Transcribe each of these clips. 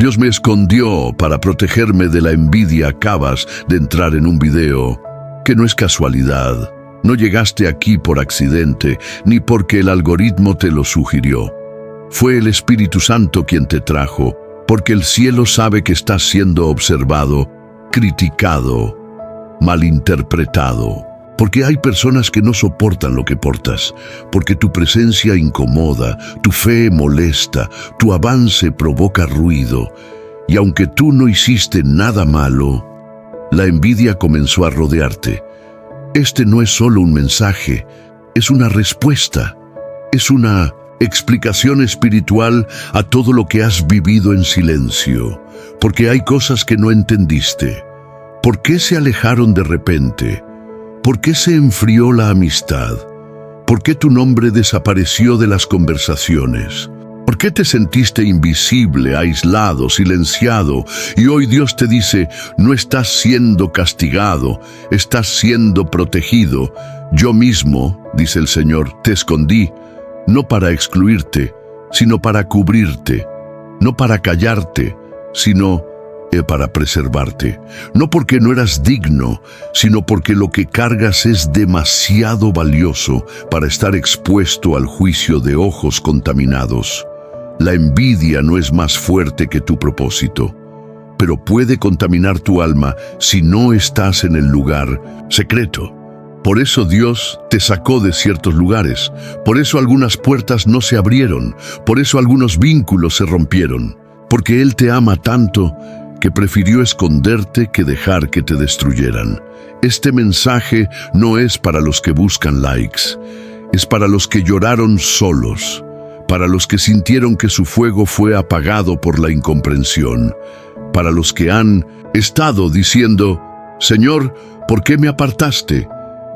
Dios me escondió para protegerme de la envidia. Acabas de entrar en un video que no es casualidad. No llegaste aquí por accidente, ni porque el algoritmo te lo sugirió. Fue el Espíritu Santo quien te trajo, porque el cielo sabe que estás siendo observado, criticado, malinterpretado. Porque hay personas que no soportan lo que portas, porque tu presencia incomoda, tu fe molesta, tu avance provoca ruido. Y aunque tú no hiciste nada malo, la envidia comenzó a rodearte. Este no es solo un mensaje, es una respuesta, es una explicación espiritual a todo lo que has vivido en silencio, porque hay cosas que no entendiste. ¿Por qué se alejaron de repente? ¿Por qué se enfrió la amistad? ¿Por qué tu nombre desapareció de las conversaciones? ¿Por qué te sentiste invisible, aislado, silenciado? Y hoy Dios te dice, no estás siendo castigado, estás siendo protegido. Yo mismo, dice el Señor, te escondí, no para excluirte, sino para cubrirte, no para callarte, sino para preservarte. No porque no eras digno, sino porque lo que cargas es demasiado valioso para estar expuesto al juicio de ojos contaminados. La envidia no es más fuerte que tu propósito, pero puede contaminar tu alma si no estás en el lugar secreto. Por eso Dios te sacó de ciertos lugares, por eso algunas puertas no se abrieron, por eso algunos vínculos se rompieron, porque Él te ama tanto que prefirió esconderte que dejar que te destruyeran. Este mensaje no es para los que buscan likes, es para los que lloraron solos, para los que sintieron que su fuego fue apagado por la incomprensión, para los que han estado diciendo, Señor, ¿por qué me apartaste?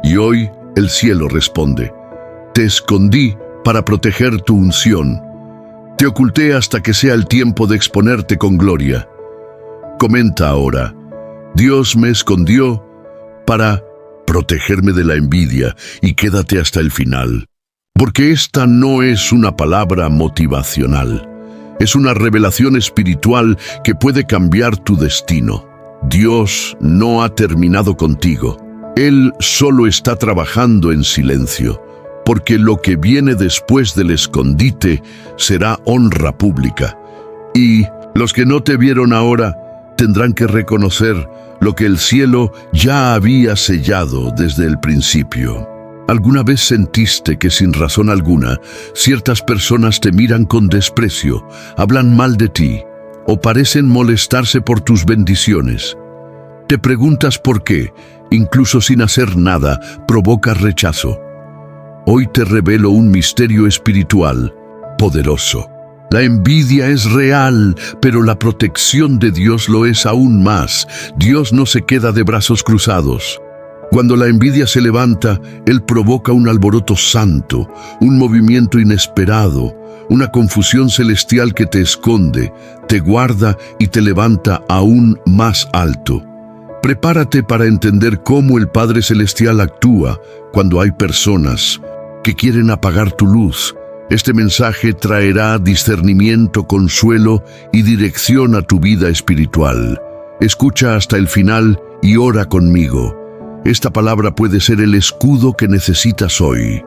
Y hoy el cielo responde, te escondí para proteger tu unción, te oculté hasta que sea el tiempo de exponerte con gloria. Comenta ahora, Dios me escondió para protegerme de la envidia y quédate hasta el final. Porque esta no es una palabra motivacional, es una revelación espiritual que puede cambiar tu destino. Dios no ha terminado contigo, Él solo está trabajando en silencio, porque lo que viene después del escondite será honra pública. Y los que no te vieron ahora tendrán que reconocer lo que el cielo ya había sellado desde el principio. ¿Alguna vez sentiste que sin razón alguna ciertas personas te miran con desprecio, hablan mal de ti o parecen molestarse por tus bendiciones? Te preguntas por qué, incluso sin hacer nada, provocas rechazo. Hoy te revelo un misterio espiritual poderoso. La envidia es real, pero la protección de Dios lo es aún más. Dios no se queda de brazos cruzados. Cuando la envidia se levanta, Él provoca un alboroto santo, un movimiento inesperado, una confusión celestial que te esconde, te guarda y te levanta aún más alto. Prepárate para entender cómo el Padre Celestial actúa cuando hay personas que quieren apagar tu luz. Este mensaje traerá discernimiento, consuelo y dirección a tu vida espiritual. Escucha hasta el final y ora conmigo. Esta palabra puede ser el escudo que necesitas hoy.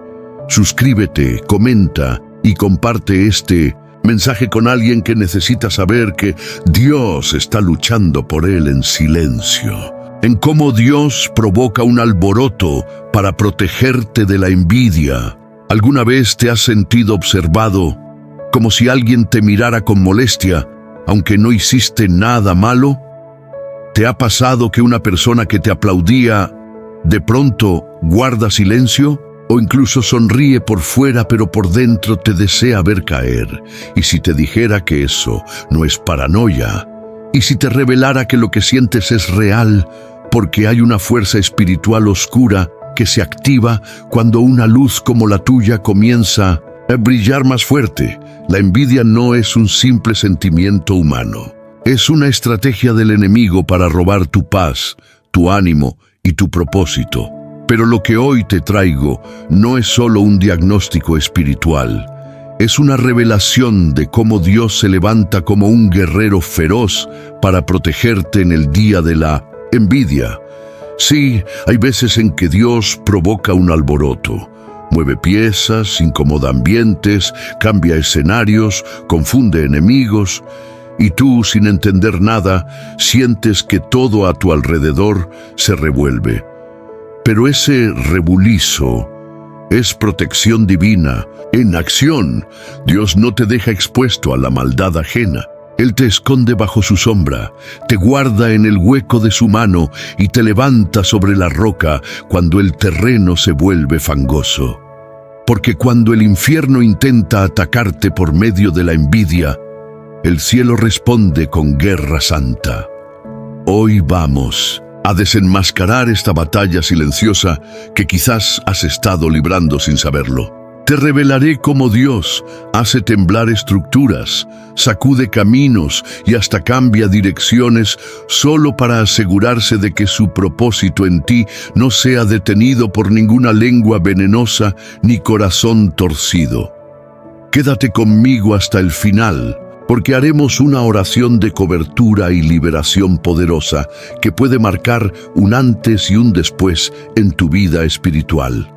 Suscríbete, comenta y comparte este mensaje con alguien que necesita saber que Dios está luchando por él en silencio. En cómo Dios provoca un alboroto para protegerte de la envidia. ¿Alguna vez te has sentido observado, como si alguien te mirara con molestia, aunque no hiciste nada malo? ¿Te ha pasado que una persona que te aplaudía de pronto guarda silencio? O incluso sonríe por fuera, pero por dentro te desea ver caer. Y si te dijera que eso no es paranoia, y si te revelara que lo que sientes es real, porque hay una fuerza espiritual oscura que se activa cuando una luz como la tuya comienza a brillar más fuerte. La envidia no es un simple sentimiento humano. Es una estrategia del enemigo para robar tu paz, tu ánimo y tu propósito. Pero lo que hoy te traigo no es solo un diagnóstico espiritual. Es una revelación de cómo Dios se levanta como un guerrero feroz para protegerte en el día de la envidia. Sí, hay veces en que Dios provoca un alboroto. Mueve piezas, incomoda ambientes, cambia escenarios, confunde enemigos, y tú, sin entender nada, sientes que todo a tu alrededor se revuelve. Pero ese rebulizo es protección divina, en acción. Dios no te deja expuesto a la maldad ajena. Él te esconde bajo su sombra, te guarda en el hueco de su mano y te levanta sobre la roca cuando el terreno se vuelve fangoso. Porque cuando el infierno intenta atacarte por medio de la envidia, el cielo responde con guerra santa. Hoy vamos a desenmascarar esta batalla silenciosa que quizás has estado librando sin saberlo. Te revelaré cómo Dios hace temblar estructuras, sacude caminos y hasta cambia direcciones solo para asegurarse de que su propósito en ti no sea detenido por ninguna lengua venenosa ni corazón torcido. Quédate conmigo hasta el final, porque haremos una oración de cobertura y liberación poderosa que puede marcar un antes y un después en tu vida espiritual.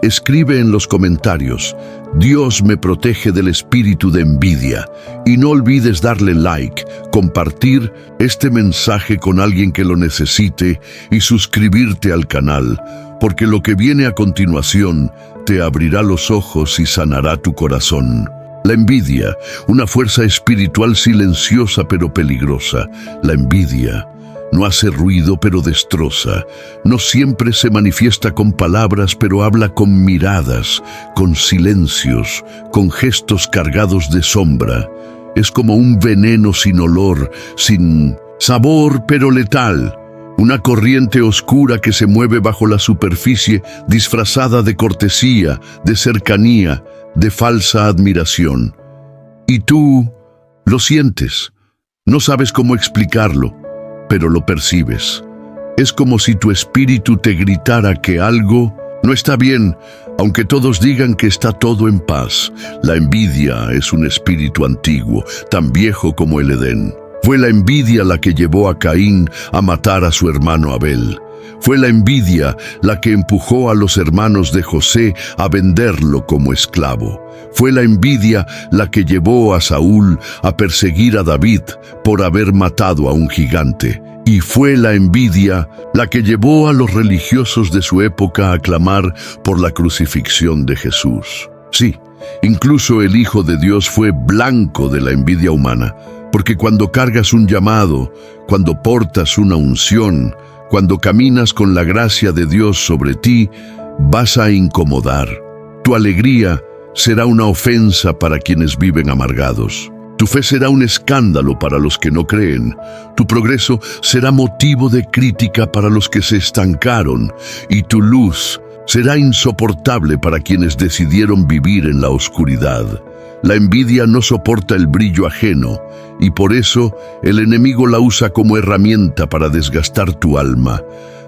Escribe en los comentarios: Dios me protege del espíritu de envidia, y no olvides darle like, compartir este mensaje con alguien que lo necesite y suscribirte al canal, porque lo que viene a continuación te abrirá los ojos y sanará tu corazón. La envidia, una fuerza espiritual silenciosa pero peligrosa. La envidia no hace ruido pero destroza. No siempre se manifiesta con palabras, pero habla con miradas, con silencios, con gestos cargados de sombra. Es como un veneno sin olor, sin sabor pero letal. Una corriente oscura que se mueve bajo la superficie, disfrazada de cortesía, de cercanía, de falsa admiración. Y tú lo sientes. No sabes cómo explicarlo, pero lo percibes. Es como si tu espíritu te gritara que algo no está bien, aunque todos digan que está todo en paz. La envidia es un espíritu antiguo, tan viejo como el Edén. Fue la envidia la que llevó a Caín a matar a su hermano Abel. Fue la envidia la que empujó a los hermanos de José a venderlo como esclavo. Fue la envidia la que llevó a Saúl a perseguir a David por haber matado a un gigante. Y fue la envidia la que llevó a los religiosos de su época a clamar por la crucifixión de Jesús. Sí, incluso el Hijo de Dios fue blanco de la envidia humana, porque cuando cargas un llamado, cuando portas una unción, cuando caminas con la gracia de Dios sobre ti, vas a incomodar. Tu alegría será una ofensa para quienes viven amargados. Tu fe será un escándalo para los que no creen. Tu progreso será motivo de crítica para los que se estancaron, y tu luz será insoportable para quienes decidieron vivir en la oscuridad. La envidia no soporta el brillo ajeno, y por eso el enemigo la usa como herramienta para desgastar tu alma,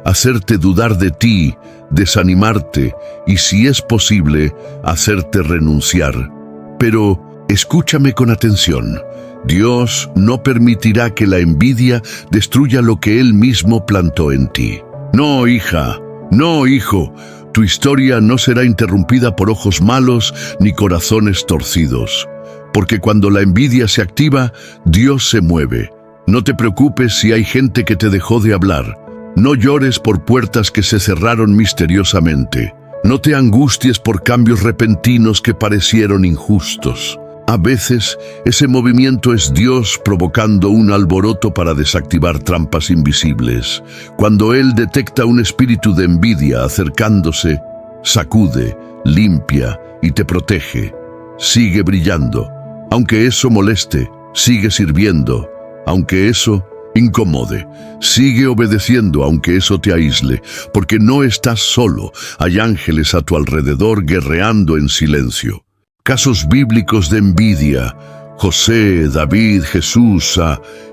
hacerte dudar de ti, desanimarte y, si es posible, hacerte renunciar. Pero escúchame con atención. Dios no permitirá que la envidia destruya lo que Él mismo plantó en ti. No, hija, no, hijo. Tu historia no será interrumpida por ojos malos ni corazones torcidos, porque cuando la envidia se activa, Dios se mueve. No te preocupes si hay gente que te dejó de hablar. No llores por puertas que se cerraron misteriosamente. No te angusties por cambios repentinos que parecieron injustos. A veces, ese movimiento es Dios provocando un alboroto para desactivar trampas invisibles. Cuando Él detecta un espíritu de envidia acercándose, sacude, limpia y te protege. Sigue brillando. Aunque eso moleste, sigue sirviendo. Aunque eso incomode, sigue obedeciendo aunque eso te aísle, porque no estás solo. Hay ángeles a tu alrededor guerreando en silencio. Casos bíblicos de envidia: José, David, Jesús.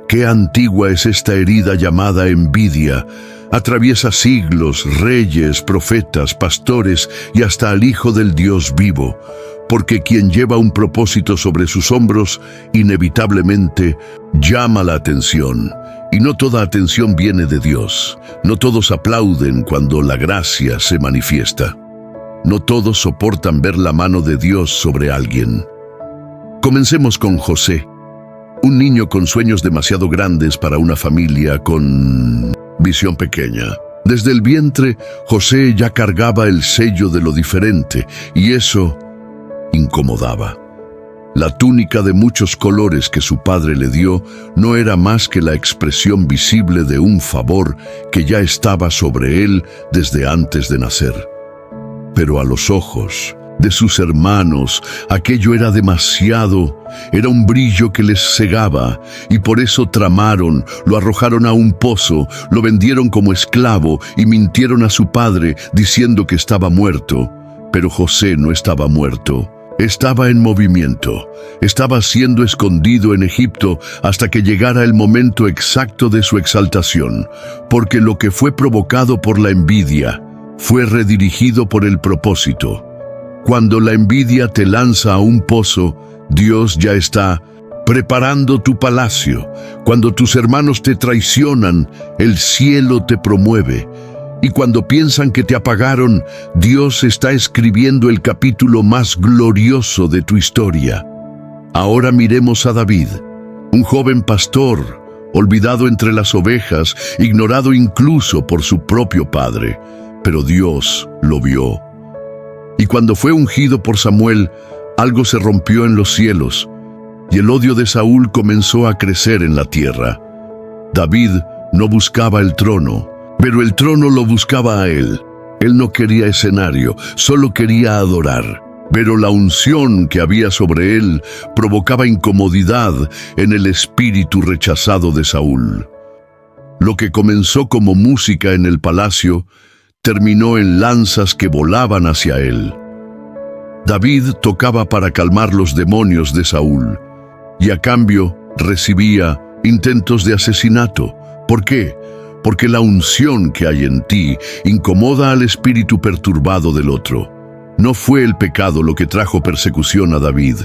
Qué antigua es esta herida llamada envidia. Atraviesa siglos, reyes, profetas, pastores y hasta al Hijo del Dios vivo. porque quien lleva un propósito sobre sus hombros inevitablemente llama la atención. Y no toda atención viene de Dios. No todos aplauden cuando la gracia se manifiesta. No todos soportan ver la mano de Dios sobre alguien. Comencemos con José, un niño con sueños demasiado grandes para una familia con visión pequeña. Desde el vientre, José ya cargaba el sello de lo diferente, y eso incomodaba. La túnica de muchos colores que su padre le dio no era más que la expresión visible de un favor que ya estaba sobre él desde antes de nacer. Pero a los ojos de sus hermanos, aquello era demasiado, era un brillo que les cegaba, y por eso tramaron, lo arrojaron a un pozo, lo vendieron como esclavo y mintieron a su padre diciendo que estaba muerto. Pero José no estaba muerto. Estaba en movimiento, estaba siendo escondido en Egipto hasta que llegara el momento exacto de su exaltación, porque lo que fue provocado por la envidia fue redirigido por el propósito. Cuando la envidia te lanza a un pozo, Dios ya está preparando tu palacio. Cuando tus hermanos te traicionan, el cielo te promueve. Y cuando piensan que te apagaron, Dios está escribiendo el capítulo más glorioso de tu historia. Ahora miremos a David, un joven pastor, olvidado entre las ovejas, ignorado incluso por su propio padre. Pero Dios lo vio. Y cuando fue ungido por Samuel, algo se rompió en los cielos, y el odio de Saúl comenzó a crecer en la tierra. David no buscaba el trono, pero el trono lo buscaba a él. Él no quería escenario, solo quería adorar. Pero la unción que había sobre él provocaba incomodidad en el espíritu rechazado de Saúl. Lo que comenzó como música en el palacio terminó en lanzas que volaban hacia él. David tocaba para calmar los demonios de Saúl, y a cambio recibía intentos de asesinato. ¿Por qué? Porque la unción que hay en ti incomoda al espíritu perturbado del otro. No fue el pecado lo que trajo persecución a David,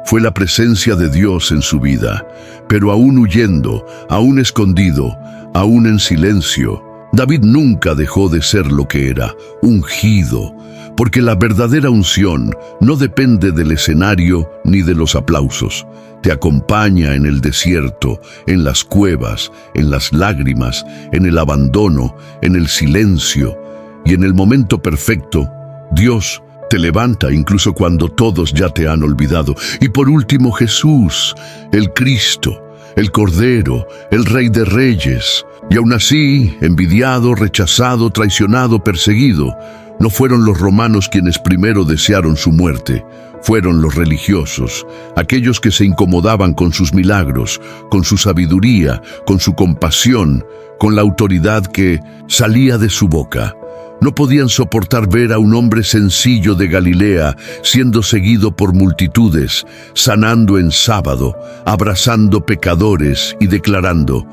fue la presencia de Dios en su vida. Pero aún huyendo, aún escondido, aún en silencio, David nunca dejó de ser lo que era, ungido, porque la verdadera unción no depende del escenario ni de los aplausos. Te acompaña en el desierto, en las cuevas, en las lágrimas, en el abandono, en el silencio, y en el momento perfecto, Dios te levanta incluso cuando todos ya te han olvidado. Y por último, Jesús, el Cristo, el Cordero, el Rey de Reyes. Y aún así, envidiado, rechazado, traicionado, perseguido, no fueron los romanos quienes primero desearon su muerte. Fueron los religiosos, aquellos que se incomodaban con sus milagros, con su sabiduría, con su compasión, con la autoridad que salía de su boca. No podían soportar ver a un hombre sencillo de Galilea siendo seguido por multitudes, sanando en sábado, abrazando pecadores y declarando: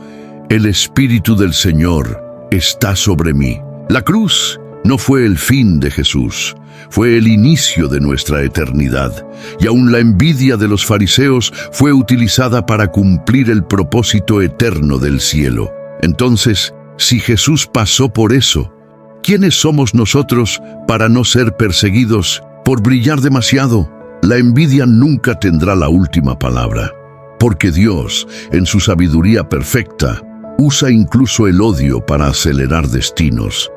«El Espíritu del Señor está sobre mí». La cruz no fue el fin de Jesús, fue el inicio de nuestra eternidad. Y aún la envidia de los fariseos fue utilizada para cumplir el propósito eterno del cielo. Entonces, si Jesús pasó por eso, ¿quiénes somos nosotros para no ser perseguidos por brillar demasiado? La envidia nunca tendrá la última palabra, porque Dios, en su sabiduría perfecta, usa incluso el odio para acelerar destinos.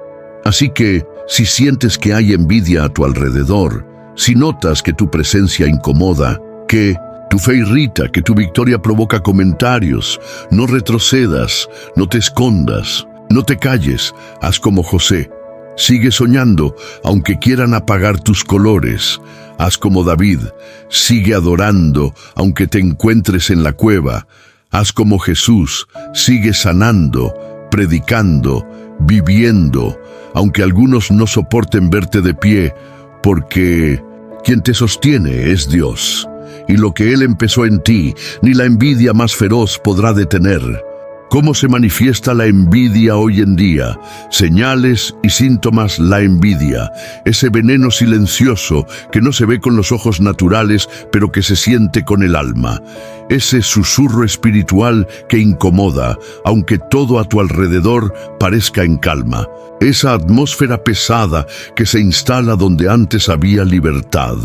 Así que, si sientes que hay envidia a tu alrededor, si notas que tu presencia incomoda, que tu fe irrita, que tu victoria provoca comentarios, no retrocedas, no te escondas, no te calles, haz como José. Sigue soñando, aunque quieran apagar tus colores. Haz como David, sigue adorando, aunque te encuentres en la cueva. Haz como Jesús, sigue sanando, predicando, viviendo, aunque algunos no soporten verte de pie, porque quien te sostiene es Dios, y lo que Él empezó en ti, ni la envidia más feroz podrá detener. ¿Cómo se manifiesta la envidia hoy en día? Señales y síntomas. La envidia, ese veneno silencioso que no se ve con los ojos naturales, pero que se siente con el alma. Ese susurro espiritual que incomoda, aunque todo a tu alrededor parezca en calma. Esa atmósfera pesada que se instala donde antes había libertad.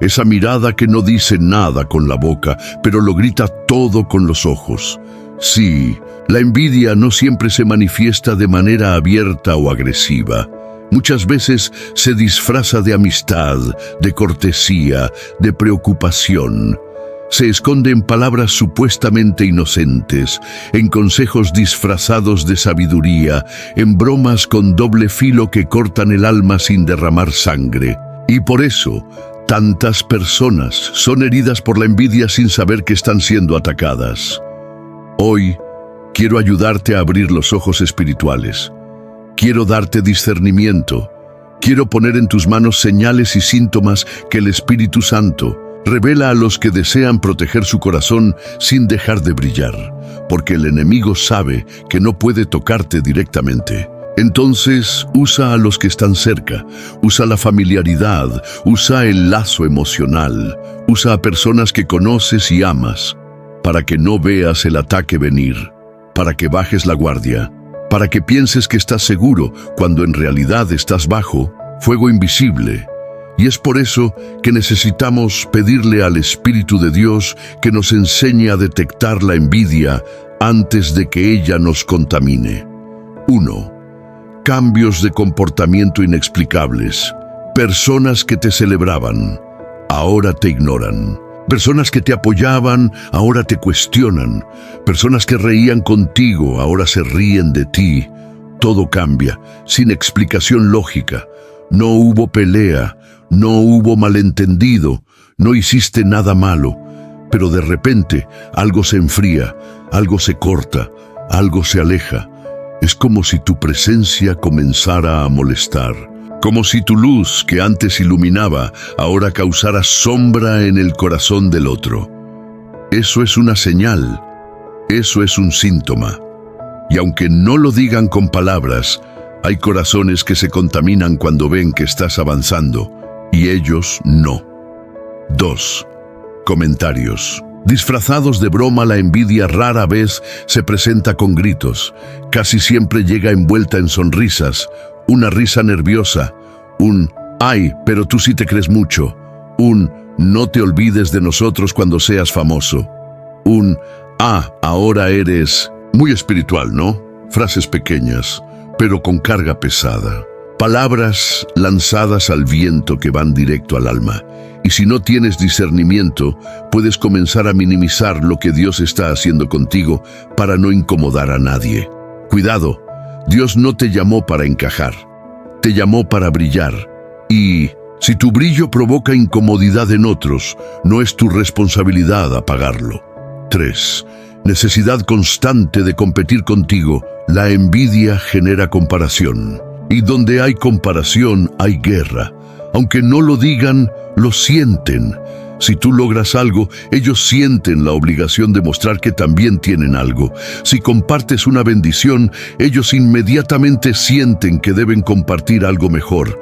Esa mirada que no dice nada con la boca, pero lo grita todo con los ojos. Sí, la envidia no siempre se manifiesta de manera abierta o agresiva. Muchas veces se disfraza de amistad, de cortesía, de preocupación. Se esconde en palabras supuestamente inocentes, en consejos disfrazados de sabiduría, en bromas con doble filo que cortan el alma sin derramar sangre. Y por eso, tantas personas son heridas por la envidia sin saber que están siendo atacadas. Hoy, quiero ayudarte a abrir los ojos espirituales. Quiero darte discernimiento. Quiero poner en tus manos señales y síntomas que el Espíritu Santo revela a los que desean proteger su corazón sin dejar de brillar, porque el enemigo sabe que no puede tocarte directamente. Entonces, usa a los que están cerca, usa la familiaridad, usa el lazo emocional, usa a personas que conoces y amas, para que no veas el ataque venir, para que bajes la guardia, para que pienses que estás seguro cuando en realidad estás bajo fuego invisible. Y es por eso que necesitamos pedirle al Espíritu de Dios que nos enseñe a detectar la envidia antes de que ella nos contamine. 1. Cambios de comportamiento inexplicables. Personas que te celebraban, ahora te ignoran. Personas que te apoyaban, ahora te cuestionan. Personas que reían contigo, ahora se ríen de ti. Todo cambia, sin explicación lógica. No hubo pelea, no hubo malentendido, no hiciste nada malo. Pero de repente, algo se enfría, algo se corta, algo se aleja. Es como si tu presencia comenzara a molestar. Como si tu luz, que antes iluminaba, ahora causara sombra en el corazón del otro. Eso es una señal, eso es un síntoma. Y aunque no lo digan con palabras, hay corazones que se contaminan cuando ven que estás avanzando, y ellos no. 2. Comentarios. Disfrazados de broma, la envidia rara vez se presenta con gritos. Casi siempre llega envuelta en sonrisas, una risa nerviosa, un «ay, pero tú sí te crees mucho», un «no te olvides de nosotros cuando seas famoso», un «ah, ahora eres muy espiritual, ¿no?». Frases pequeñas, pero con carga pesada. Palabras lanzadas al viento que van directo al alma. Y si no tienes discernimiento, puedes comenzar a minimizar lo que Dios está haciendo contigo para no incomodar a nadie. Cuidado, Dios no te llamó para encajar, te llamó para brillar. Y si tu brillo provoca incomodidad en otros, no es tu responsabilidad apagarlo. 3. Necesidad constante de competir contigo. La envidia genera comparación. Y donde hay comparación, hay guerra. Aunque no lo digan, lo sienten. Si tú logras algo, ellos sienten la obligación de mostrar que también tienen algo. Si compartes una bendición, ellos inmediatamente sienten que deben compartir algo mejor.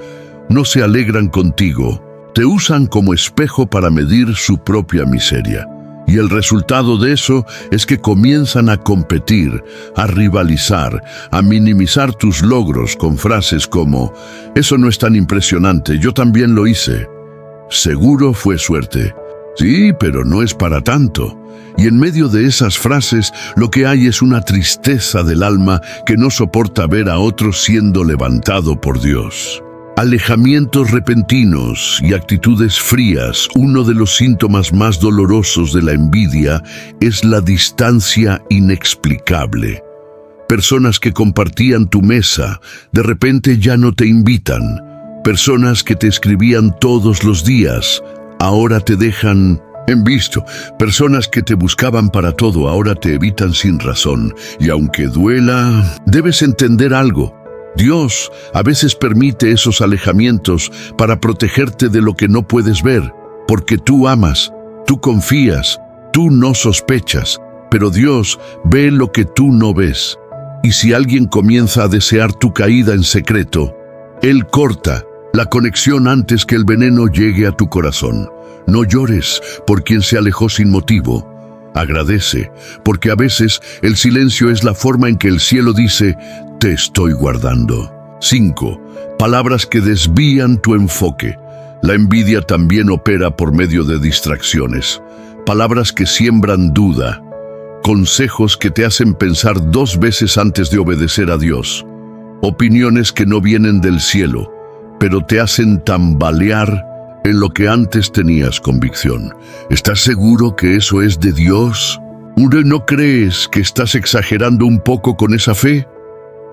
No se alegran contigo. Te usan como espejo para medir su propia miseria. Y el resultado de eso es que comienzan a competir, a rivalizar, a minimizar tus logros con frases como «eso no es tan impresionante, yo también lo hice». «Seguro fue suerte». «Sí, pero no es para tanto». Y en medio de esas frases lo que hay es una tristeza del alma que no soporta ver a otros siendo levantado por Dios. Alejamientos repentinos y actitudes frías. Uno de los síntomas más dolorosos de la envidia es la distancia inexplicable. Personas que compartían tu mesa, de repente ya no te invitan. Personas que te escribían todos los días, ahora te dejan en visto. Personas que te buscaban para todo, ahora te evitan sin razón. Y aunque duela, debes entender algo. Dios a veces permite esos alejamientos para protegerte de lo que no puedes ver, porque tú amas, tú confías, tú no sospechas. pero Dios ve lo que tú no ves. Y si alguien comienza a desear tu caída en secreto, Él corta la conexión antes que el veneno llegue a tu corazón. No llores por quien se alejó sin motivo. Agradece, porque a veces el silencio es la forma en que el cielo dice, te estoy guardando. 5. Palabras que desvían tu enfoque. La envidia también opera por medio de distracciones. Palabras que siembran duda. Consejos que te hacen pensar 2 veces antes de obedecer a Dios. Opiniones que no vienen del cielo, pero te hacen tambalear en lo que antes tenías convicción. ¿Estás seguro que eso es de Dios? ¿No crees que estás exagerando un poco con esa fe?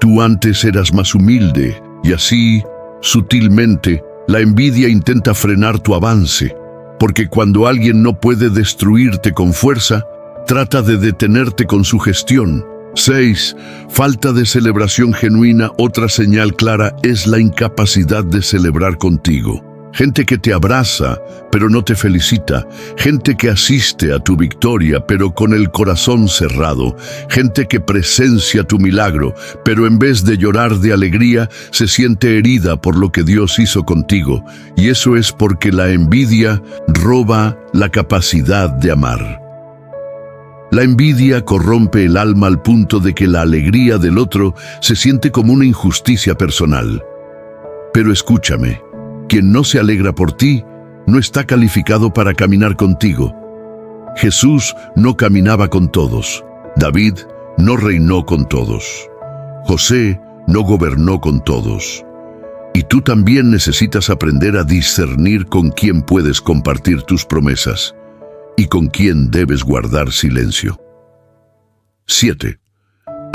Tú antes eras más humilde y así, sutilmente, la envidia intenta frenar tu avance, porque cuando alguien no puede destruirte con fuerza, trata de detenerte con su gestión. 6. Falta de celebración genuina. Otra señal clara es la incapacidad de celebrar contigo. Gente que te abraza, pero no te felicita. Gente que asiste a tu victoria, pero con el corazón cerrado. Gente que presencia tu milagro, pero en vez de llorar de alegría, se siente herida por lo que Dios hizo contigo. Y eso es porque la envidia roba la capacidad de amar. La envidia corrompe el alma al punto de que la alegría del otro se siente como una injusticia personal. Pero escúchame. Quien no se alegra por ti, no está calificado para caminar contigo. Jesús no caminaba con todos. David no reinó con todos. José no gobernó con todos. Y tú también necesitas aprender a discernir con quién puedes compartir tus promesas y con quién debes guardar silencio. 7.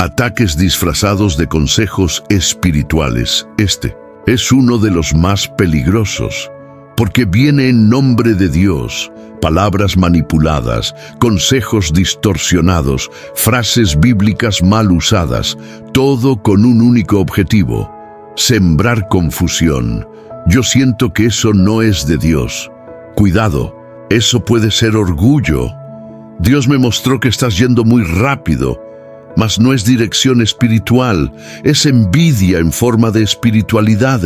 Ataques disfrazados de consejos espirituales. Este es uno de los más peligrosos, porque viene en nombre de Dios, palabras manipuladas, consejos distorsionados, frases bíblicas mal usadas, todo con un único objetivo: sembrar confusión. Yo siento que eso no es de Dios. Cuidado, eso puede ser orgullo. Dios me mostró que estás yendo muy rápido. Mas no es dirección espiritual, es envidia en forma de espiritualidad.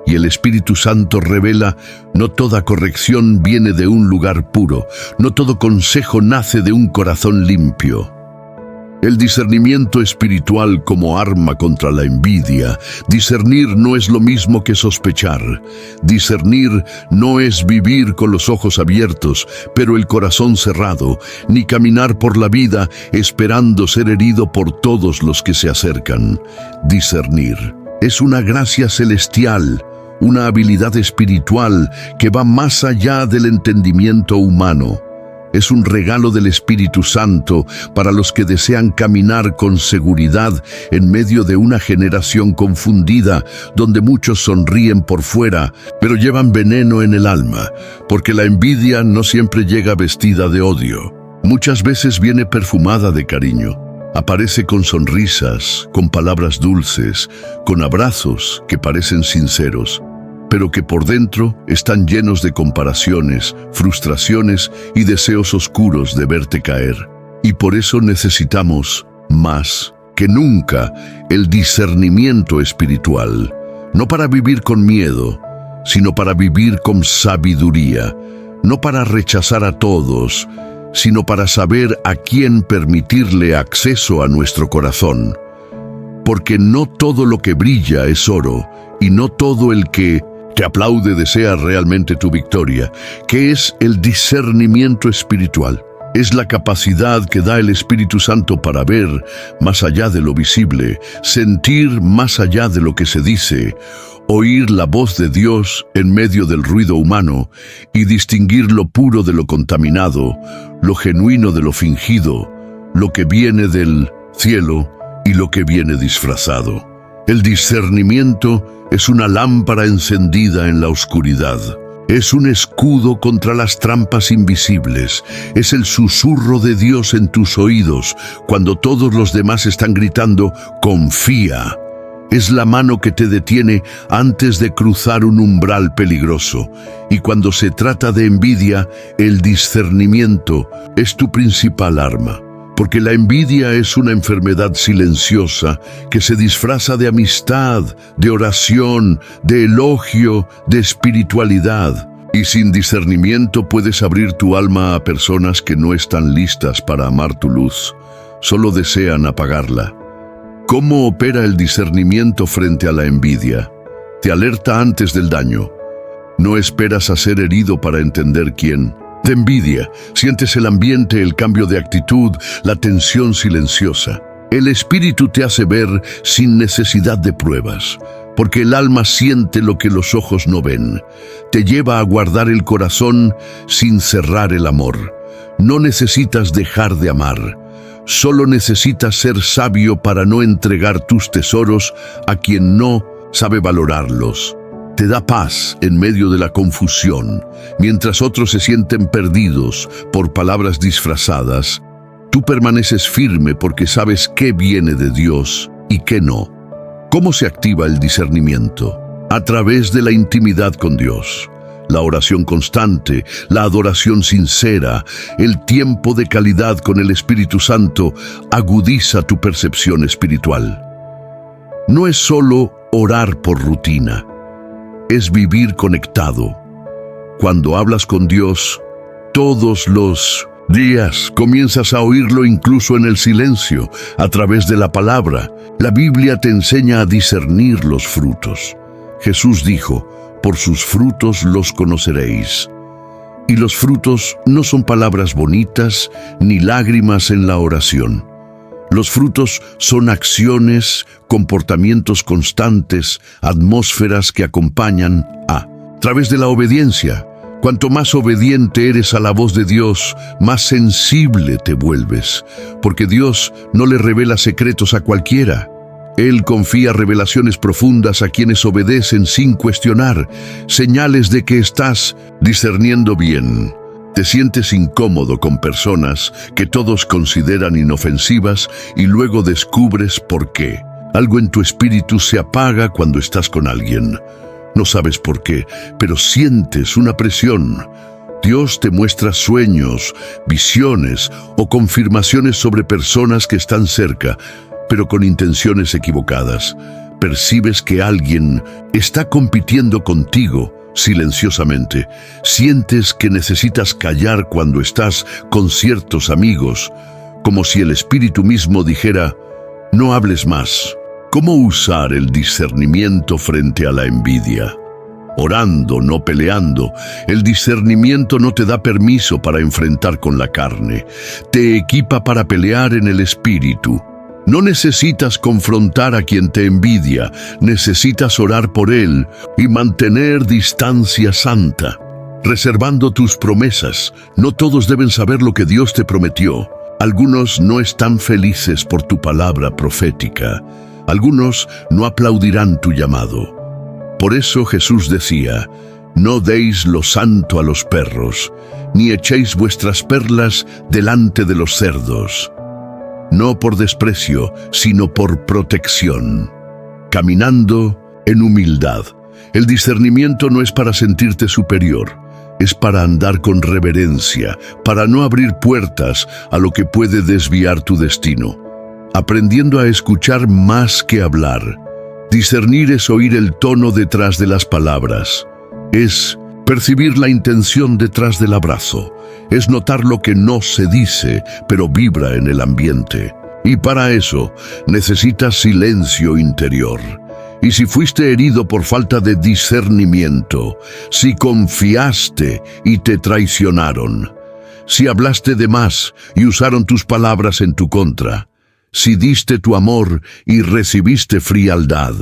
Y el Espíritu Santo revela, no toda corrección viene de un lugar puro, no todo consejo nace de un corazón limpio. El discernimiento espiritual como arma contra la envidia. Discernir no es lo mismo que sospechar. Discernir no es vivir con los ojos abiertos, pero el corazón cerrado, ni caminar por la vida esperando ser herido por todos los que se acercan. Discernir es una gracia celestial, una habilidad espiritual que va más allá del entendimiento humano. Es un regalo del Espíritu Santo para los que desean caminar con seguridad en medio de una generación confundida, donde muchos sonríen por fuera, pero llevan veneno en el alma, porque la envidia no siempre llega vestida de odio. Muchas veces viene perfumada de cariño. Aparece con sonrisas, con palabras dulces, con abrazos que parecen sinceros, pero que por dentro están llenos de comparaciones, frustraciones y deseos oscuros de verte caer. Y por eso necesitamos, más que nunca, el discernimiento espiritual, no para vivir con miedo, sino para vivir con sabiduría, no para rechazar a todos, sino para saber a quién permitirle acceso a nuestro corazón. Porque no todo lo que brilla es oro, y no todo el que te aplaude desea realmente tu victoria. ¿Qué es el discernimiento espiritual? Es la capacidad que da el Espíritu Santo para ver más allá de lo visible, sentir más allá de lo que se dice, oír la voz de Dios en medio del ruido humano y distinguir lo puro de lo contaminado, lo genuino de lo fingido, lo que viene del cielo y lo que viene disfrazado. El discernimiento es una lámpara encendida en la oscuridad. Es un escudo contra las trampas invisibles. Es el susurro de Dios en tus oídos cuando todos los demás están gritando, confía. Es la mano que te detiene antes de cruzar un umbral peligroso. Y cuando se trata de envidia, el discernimiento es tu principal arma. porque la envidia es una enfermedad silenciosa que se disfraza de amistad, de oración, de elogio, de espiritualidad. Y sin discernimiento puedes abrir tu alma a personas que no están listas para amar tu luz, solo desean apagarla. ¿Cómo opera el discernimiento frente a la envidia? Te alerta antes del daño. No esperas a ser herido para entender quién te envidia. Sientes el ambiente, el cambio de actitud, la tensión silenciosa. El espíritu te hace ver sin necesidad de pruebas, porque el alma siente lo que los ojos no ven. Te lleva a guardar el corazón sin cerrar el amor. No necesitas dejar de amar. Solo necesitas ser sabio para no entregar tus tesoros a quien no sabe valorarlos. Te da paz en medio de la confusión. Mientras otros se sienten perdidos por palabras disfrazadas, tú permaneces firme porque sabes qué viene de Dios y qué no. ¿Cómo se activa el discernimiento? A través de la intimidad con Dios, la oración constante, la adoración sincera, el tiempo de calidad con el Espíritu Santo agudiza tu percepción espiritual. No es solo orar por rutina, es vivir conectado. Cuando hablas con Dios, todos los días comienzas a oírlo incluso en el silencio, a través de la palabra. La Biblia te enseña a discernir los frutos. Jesús dijo, por sus frutos los conoceréis. Y los frutos no son palabras bonitas ni lágrimas en la oración. Los frutos son acciones, comportamientos constantes, atmósferas que acompañan a través de la obediencia. Cuanto más obediente eres a la voz de Dios, más sensible te vuelves, porque Dios no le revela secretos a cualquiera. Él confía revelaciones profundas a quienes obedecen sin cuestionar, señales de que estás discerniendo bien. Te sientes incómodo con personas que todos consideran inofensivas y luego descubres por qué. Algo en tu espíritu se apaga cuando estás con alguien. No sabes por qué, pero sientes una presión. Dios te muestra sueños, visiones o confirmaciones sobre personas que están cerca, pero con intenciones equivocadas. Percibes que alguien está compitiendo contigo silenciosamente. Sientes que necesitas callar cuando estás con ciertos amigos, como si el espíritu mismo dijera, no hables más. ¿Cómo usar el discernimiento frente a la envidia? Orando, no peleando. El discernimiento no te da permiso para enfrentar con la carne. Te equipa para pelear en el espíritu. No necesitas confrontar a quien te envidia, necesitas orar por él y mantener distancia santa, reservando tus promesas. No todos deben saber lo que Dios te prometió. Algunos no están felices por tu palabra profética. Algunos no aplaudirán tu llamado. Por eso Jesús decía, no deis lo santo a los perros, ni echéis vuestras perlas delante de los cerdos. No por desprecio, sino por protección. Caminando en humildad. El discernimiento no es para sentirte superior, es para andar con reverencia, para no abrir puertas a lo que puede desviar tu destino. Aprendiendo a escuchar más que hablar. Discernir es oír el tono detrás de las palabras. Es percibir la intención detrás del abrazo. Es notar lo que no se dice, pero vibra en el ambiente. Y para eso, necesitas silencio interior. Y si fuiste herido por falta de discernimiento, si confiaste y te traicionaron, si hablaste de más y usaron tus palabras en tu contra, si diste tu amor y recibiste frialdad,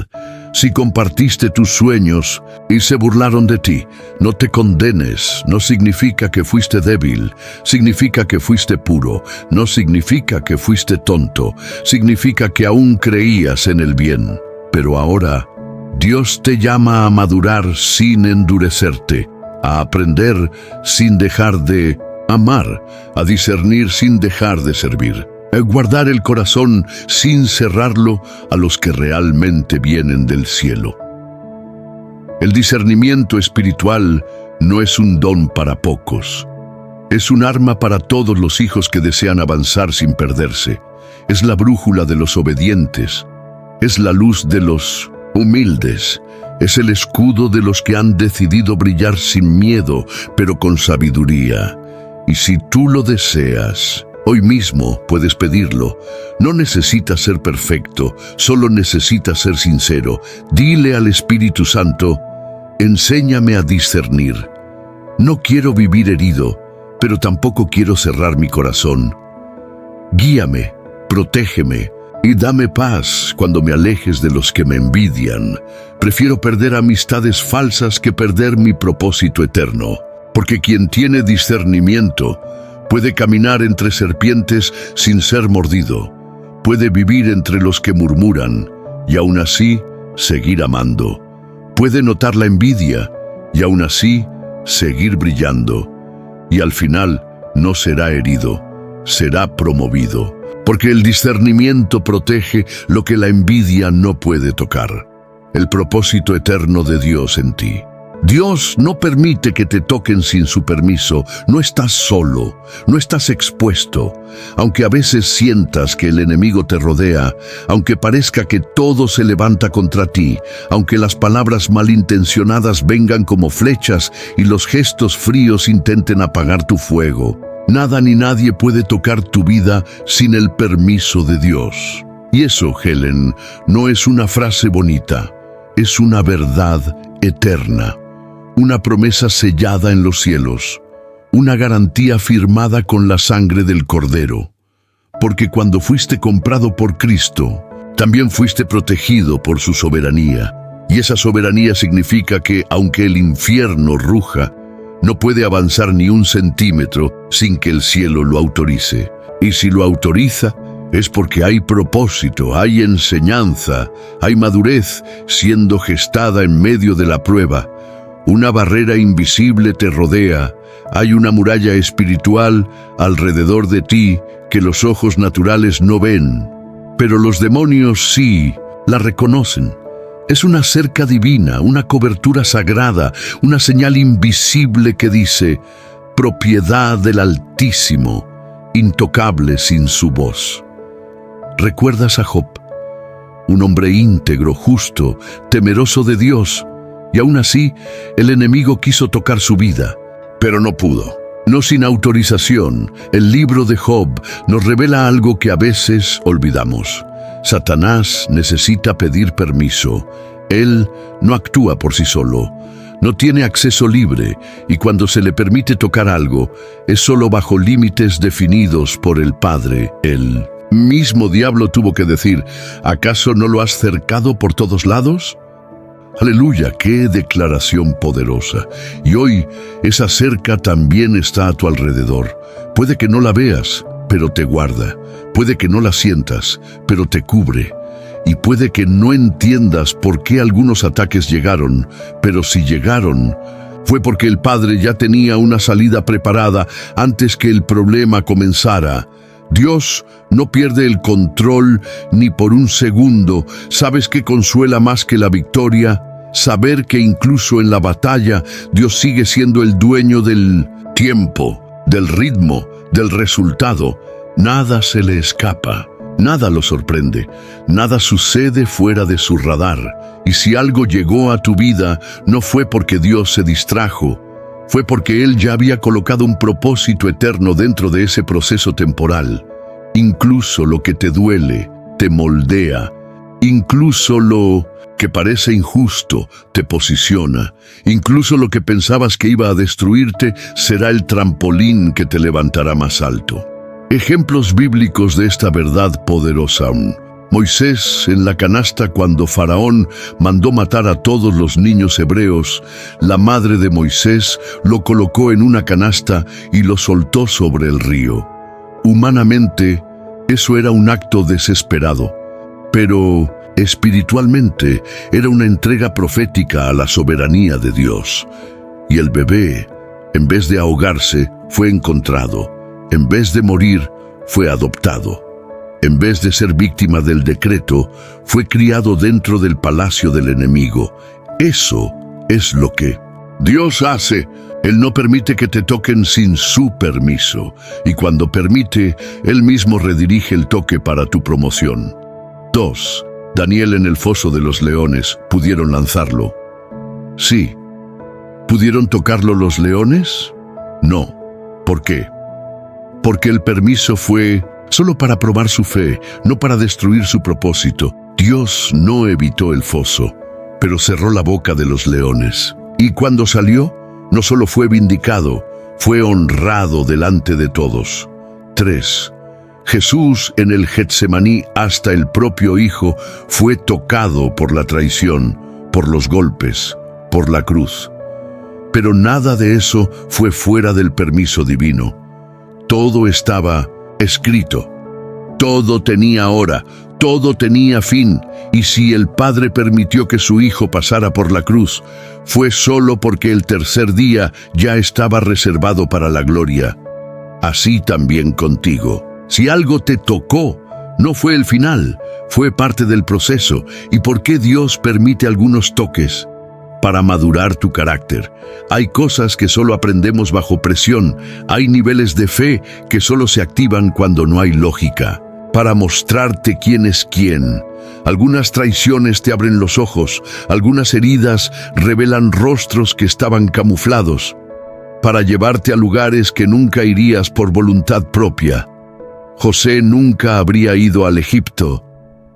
si compartiste tus sueños y se burlaron de ti, no te condenes. No significa que fuiste débil, significa que fuiste puro. No significa que fuiste tonto, significa que aún creías en el bien. Pero ahora, Dios te llama a madurar sin endurecerte, a aprender sin dejar de amar, a discernir sin dejar de servir. Guardar el corazón sin cerrarlo a los que realmente vienen del cielo. El discernimiento espiritual no es un don para pocos. Es un arma para todos los hijos que desean avanzar sin perderse. Es la brújula de los obedientes. Es la luz de los humildes. Es el escudo de los que han decidido brillar sin miedo, pero con sabiduría. Y si tú lo deseas, hoy mismo puedes pedirlo. No necesitas ser perfecto, solo necesitas ser sincero. Dile al Espíritu Santo: enséñame a discernir. No quiero vivir herido, pero tampoco quiero cerrar mi corazón. Guíame, protégeme y dame paz cuando me alejes de los que me envidian. Prefiero perder amistades falsas que perder mi propósito eterno, porque quien tiene discernimiento puede caminar entre serpientes sin ser mordido, puede vivir entre los que murmuran y aún así seguir amando, puede notar la envidia y aún así seguir brillando, y al final no será herido, será promovido. Porque el discernimiento protege lo que la envidia no puede tocar. El propósito eterno de Dios en ti. Dios no permite que te toquen sin su permiso. No estás solo, no estás expuesto. Aunque a veces sientas que el enemigo te rodea, aunque parezca que todo se levanta contra ti, aunque las palabras malintencionadas vengan como flechas y los gestos fríos intenten apagar tu fuego, nada ni nadie puede tocar tu vida sin el permiso de Dios. Y eso, Helen, no es una frase bonita, es una verdad eterna, una promesa sellada en los cielos, una garantía firmada con la sangre del Cordero. Porque cuando fuiste comprado por Cristo, también fuiste protegido por su soberanía. Y esa soberanía significa que, aunque el infierno ruja, no puede avanzar ni un centímetro sin que el cielo lo autorice. Y si lo autoriza, es porque hay propósito, hay enseñanza, hay madurez siendo gestada en medio de la prueba. Una barrera invisible te rodea, hay una muralla espiritual alrededor de ti que los ojos naturales no ven, pero los demonios sí la reconocen. Es una cerca divina, una cobertura sagrada, una señal invisible que dice: propiedad del Altísimo, intocable sin su voz. ¿Recuerdas a Job? Un hombre íntegro, justo, temeroso de Dios, y aún así el enemigo quiso tocar su vida, pero no pudo. No sin autorización. El libro de Job nos revela algo que a veces olvidamos. Satanás necesita pedir permiso. Él no actúa por sí solo. No tiene acceso libre, y cuando se le permite tocar algo, es solo bajo límites definidos por el Padre. El mismo diablo tuvo que decir: ¿acaso no lo has cercado por todos lados? Aleluya, qué declaración poderosa. Y hoy esa cerca también está a tu alrededor. Puede que no la veas, pero te guarda. Puede que no la sientas, pero te cubre. Y puede que no entiendas por qué algunos ataques llegaron, pero si llegaron, fue porque el Padre ya tenía una salida preparada antes que el problema comenzara. Dios no pierde el control ni por un segundo. ¿Sabes qué consuela más que la victoria? Saber que incluso en la batalla Dios sigue siendo el dueño del tiempo, del ritmo, del resultado. Nada se le escapa, nada lo sorprende, nada sucede fuera de su radar. Y si algo llegó a tu vida, no fue porque Dios se distrajo, fue porque Él ya había colocado un propósito eterno dentro de ese proceso temporal. Incluso lo que te duele, te moldea. Incluso lo que parece injusto, te posiciona. Incluso lo que pensabas que iba a destruirte, será el trampolín que te levantará más alto. Ejemplos bíblicos de esta verdad poderosa. Moisés en la canasta cuando Faraón mandó matar a todos los niños hebreos. La madre de Moisés lo colocó en una canasta y lo soltó sobre el río. Humanamente, eso era un acto desesperado, pero espiritualmente era una entrega profética a la soberanía de Dios. Y el bebé, en vez de ahogarse, fue encontrado. En vez de morir, fue adoptado. En vez de ser víctima del decreto, fue criado dentro del palacio del enemigo. Eso es lo que Dios hace. Él no permite que te toquen sin su permiso. Y cuando permite, Él mismo redirige el toque para tu promoción. 2. Daniel en el foso de los leones. ¿Pudieron lanzarlo? Sí. ¿Pudieron tocarlo los leones? No. ¿Por qué? Porque el permiso fue solo para probar su fe, no para destruir su propósito. Dios no evitó el foso, pero cerró la boca de los leones. Y cuando salió, no solo fue vindicado, fue honrado delante de todos. 3. Jesús en el Getsemaní, hasta el propio Hijo, fue tocado por la traición, por los golpes, por la cruz. Pero nada de eso fue fuera del permiso divino. Todo estaba escrito. Todo tenía hora, todo tenía fin, y si el Padre permitió que su Hijo pasara por la cruz, fue solo porque el tercer día ya estaba reservado para la gloria. Así también contigo. Si algo te tocó, no fue el final, fue parte del proceso. ¿Y por qué Dios permite algunos toques? Para madurar tu carácter. Hay cosas que solo aprendemos bajo presión, hay niveles de fe que solo se activan cuando no hay lógica. Para mostrarte quién es quién. Algunas traiciones te abren los ojos, algunas heridas revelan rostros que estaban camuflados, para llevarte a lugares que nunca irías por voluntad propia. José nunca habría ido al Egipto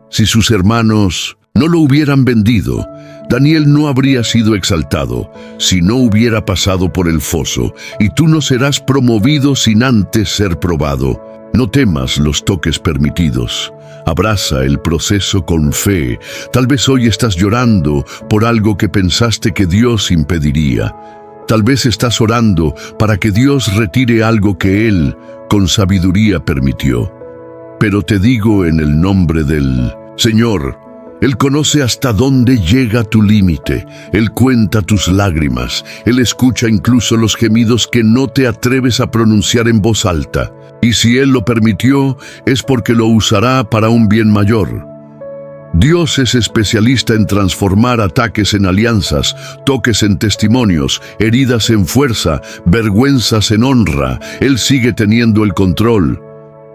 si sus hermanos no lo hubieran vendido. Daniel no habría sido exaltado si no hubiera pasado por el foso, y tú no serás promovido sin antes ser probado. No temas los toques permitidos. Abraza el proceso con fe. Tal vez hoy estás llorando por algo que pensaste que Dios impediría. Tal vez estás orando para que Dios retire algo que Él, con sabiduría, permitió. Pero te digo en el nombre del Señor, Él conoce hasta dónde llega tu límite. Él cuenta tus lágrimas. Él escucha incluso los gemidos que no te atreves a pronunciar en voz alta. Y si Él lo permitió, es porque lo usará para un bien mayor. Dios es especialista en transformar ataques en alianzas, toques en testimonios, heridas en fuerza, vergüenzas en honra. Él sigue teniendo el control,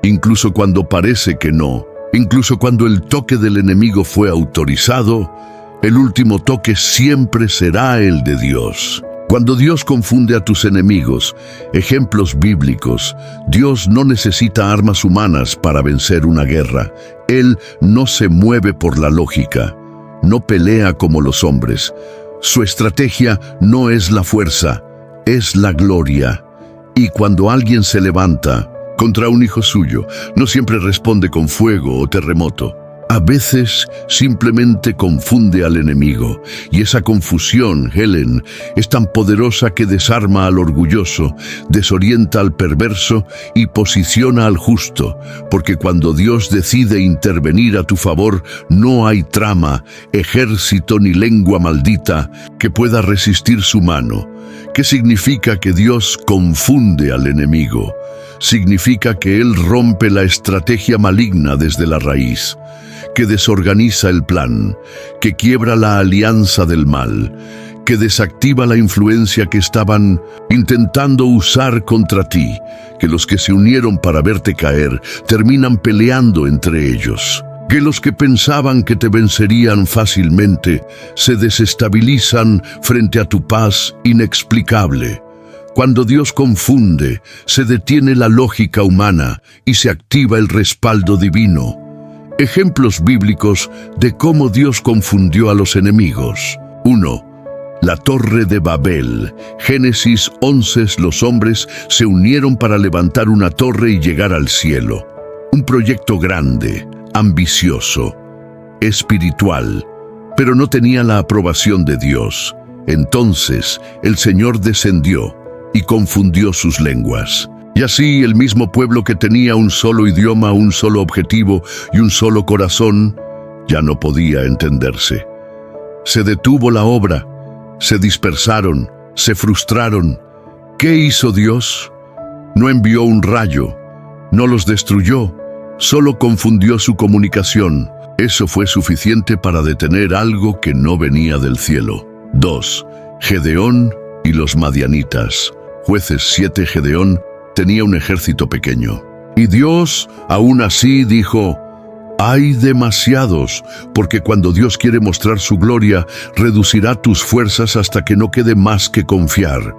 incluso cuando parece que no. Incluso cuando el toque del enemigo fue autorizado, el último toque siempre será el de Dios. Cuando Dios confunde a tus enemigos, ejemplos bíblicos, Dios no necesita armas humanas para vencer una guerra. Él no se mueve por la lógica, no pelea como los hombres. Su estrategia no es la fuerza, es la gloria. Y cuando alguien se levanta contra un hijo suyo, no siempre responde con fuego o terremoto. A veces simplemente confunde al enemigo, y esa confusión, Helen, es tan poderosa que desarma al orgulloso, desorienta al perverso y posiciona al justo, porque cuando Dios decide intervenir a tu favor, no hay trama, ejército ni lengua maldita que pueda resistir su mano. ¿Qué significa que Dios confunde al enemigo? Significa que Él rompe la estrategia maligna desde la raíz, que desorganiza el plan, que quiebra la alianza del mal, que desactiva la influencia que estaban intentando usar contra ti, que los que se unieron para verte caer terminan peleando entre ellos, que los que pensaban que te vencerían fácilmente se desestabilizan frente a tu paz inexplicable. Cuando Dios confunde, se detiene la lógica humana y se activa el respaldo divino. Ejemplos bíblicos de cómo Dios confundió a los enemigos. 1. La Torre de Babel. Génesis 11. Los hombres se unieron para levantar una torre y llegar al cielo. Un proyecto grande, ambicioso, espiritual, pero no tenía la aprobación de Dios. Entonces el Señor descendió y confundió sus lenguas. Y así el mismo pueblo que tenía un solo idioma, un solo objetivo y un solo corazón, ya no podía entenderse. Se detuvo la obra, se dispersaron, se frustraron. ¿Qué hizo Dios? No envió un rayo, no los destruyó, solo confundió su comunicación. Eso fue suficiente para detener algo que no venía del cielo. 2. Gedeón y los madianitas. Jueces 7. Gedeón tenía un ejército pequeño. Y Dios, aún así, dijo: hay demasiados, porque cuando Dios quiere mostrar su gloria, reducirá tus fuerzas hasta que no quede más que confiar.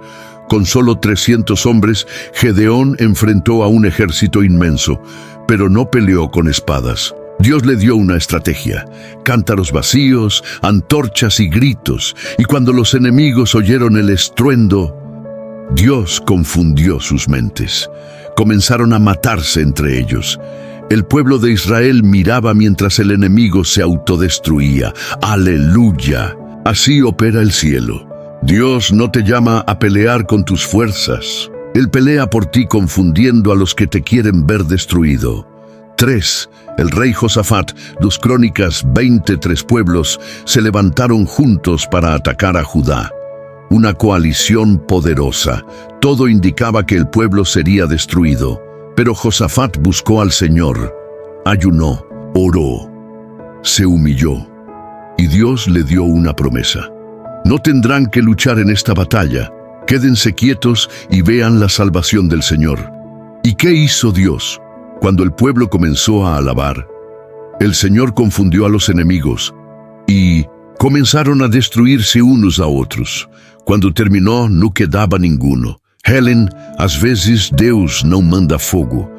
Con solo 300 hombres, Gedeón enfrentó a un ejército inmenso, pero no peleó con espadas. Dios le dio una estrategia: cántaros vacíos, antorchas y gritos, y cuando los enemigos oyeron el estruendo, Dios confundió sus mentes. Comenzaron a matarse entre ellos. El pueblo de Israel miraba mientras el enemigo se autodestruía. ¡Aleluya! Así opera el cielo. Dios no te llama a pelear con tus fuerzas. Él pelea por ti confundiendo a los que te quieren ver destruido. 3. El rey Josafat, 2 Crónicas 23 pueblos se levantaron juntos para atacar a Judá. Una coalición poderosa. Todo indicaba que el pueblo sería destruido. Pero Josafat buscó al Señor, ayunó, oró, se humilló, y Dios le dio una promesa. No tendrán que luchar en esta batalla. Quédense quietos y vean la salvación del Señor. ¿Y qué hizo Dios? Cuando el pueblo comenzó a alabar, el Señor confundió a los enemigos y comenzaron a destruirse unos a outros. Quando terminou, não quedava ninguno. Helen, às vezes Deus não manda fogo.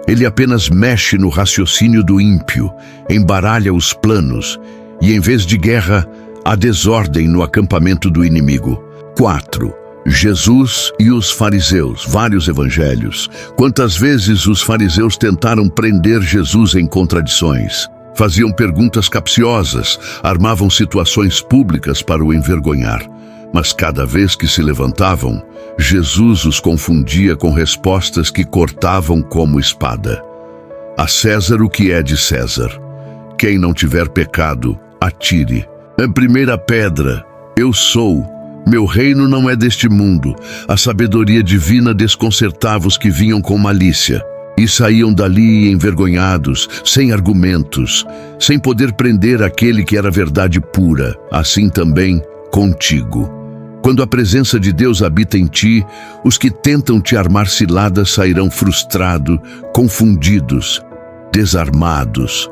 Ele apenas mexe no raciocínio do ímpio, embaralha os planos, e em vez de guerra, há desordem no acampamento do inimigo. 4. Jesus e os fariseus, vários evangelhos. Quantas vezes os fariseus tentaram prender Jesus em contradições? Faziam perguntas capciosas, armavam situações públicas para o envergonhar. Mas cada vez que se levantavam, Jesus os confundia com respostas que cortavam como espada. A César o que é de César. Quem não tiver pecado, atire. A primeira pedra, eu sou. Meu reino não é deste mundo. A sabedoria divina desconcertava os que vinham com malícia. E saíam dali envergonhados, sem argumentos, sem poder prender aquele que era verdade pura. Assim também contigo. Quando a presença de Deus habita em ti, os que tentam te armar ciladas sairão frustrados, confundidos, desarmados.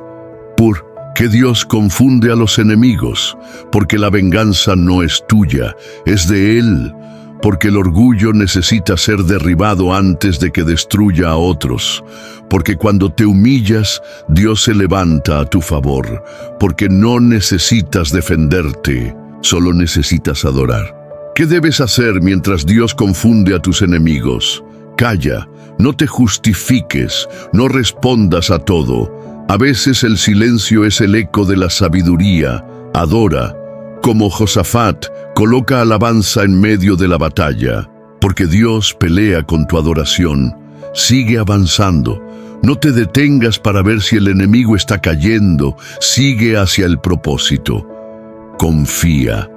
Porque Dios confunde a los enemigos, porque la venganza no es tuya, es de Él, porque el orgullo necesita ser derribado antes de que destruya a otros, porque cuando te humillas, Dios se levanta a tu favor, porque no necesitas defenderte, solo necesitas adorar. ¿Qué debes hacer mientras Dios confunde a tus enemigos? Calla, no te justifiques, no respondas a todo. A veces el silencio es el eco de la sabiduría. Adora. Como Josafat, coloca alabanza en medio de la batalla, porque Dios pelea con tu adoración. Sigue avanzando. No te detengas para ver si el enemigo está cayendo. Sigue hacia el propósito. Confía.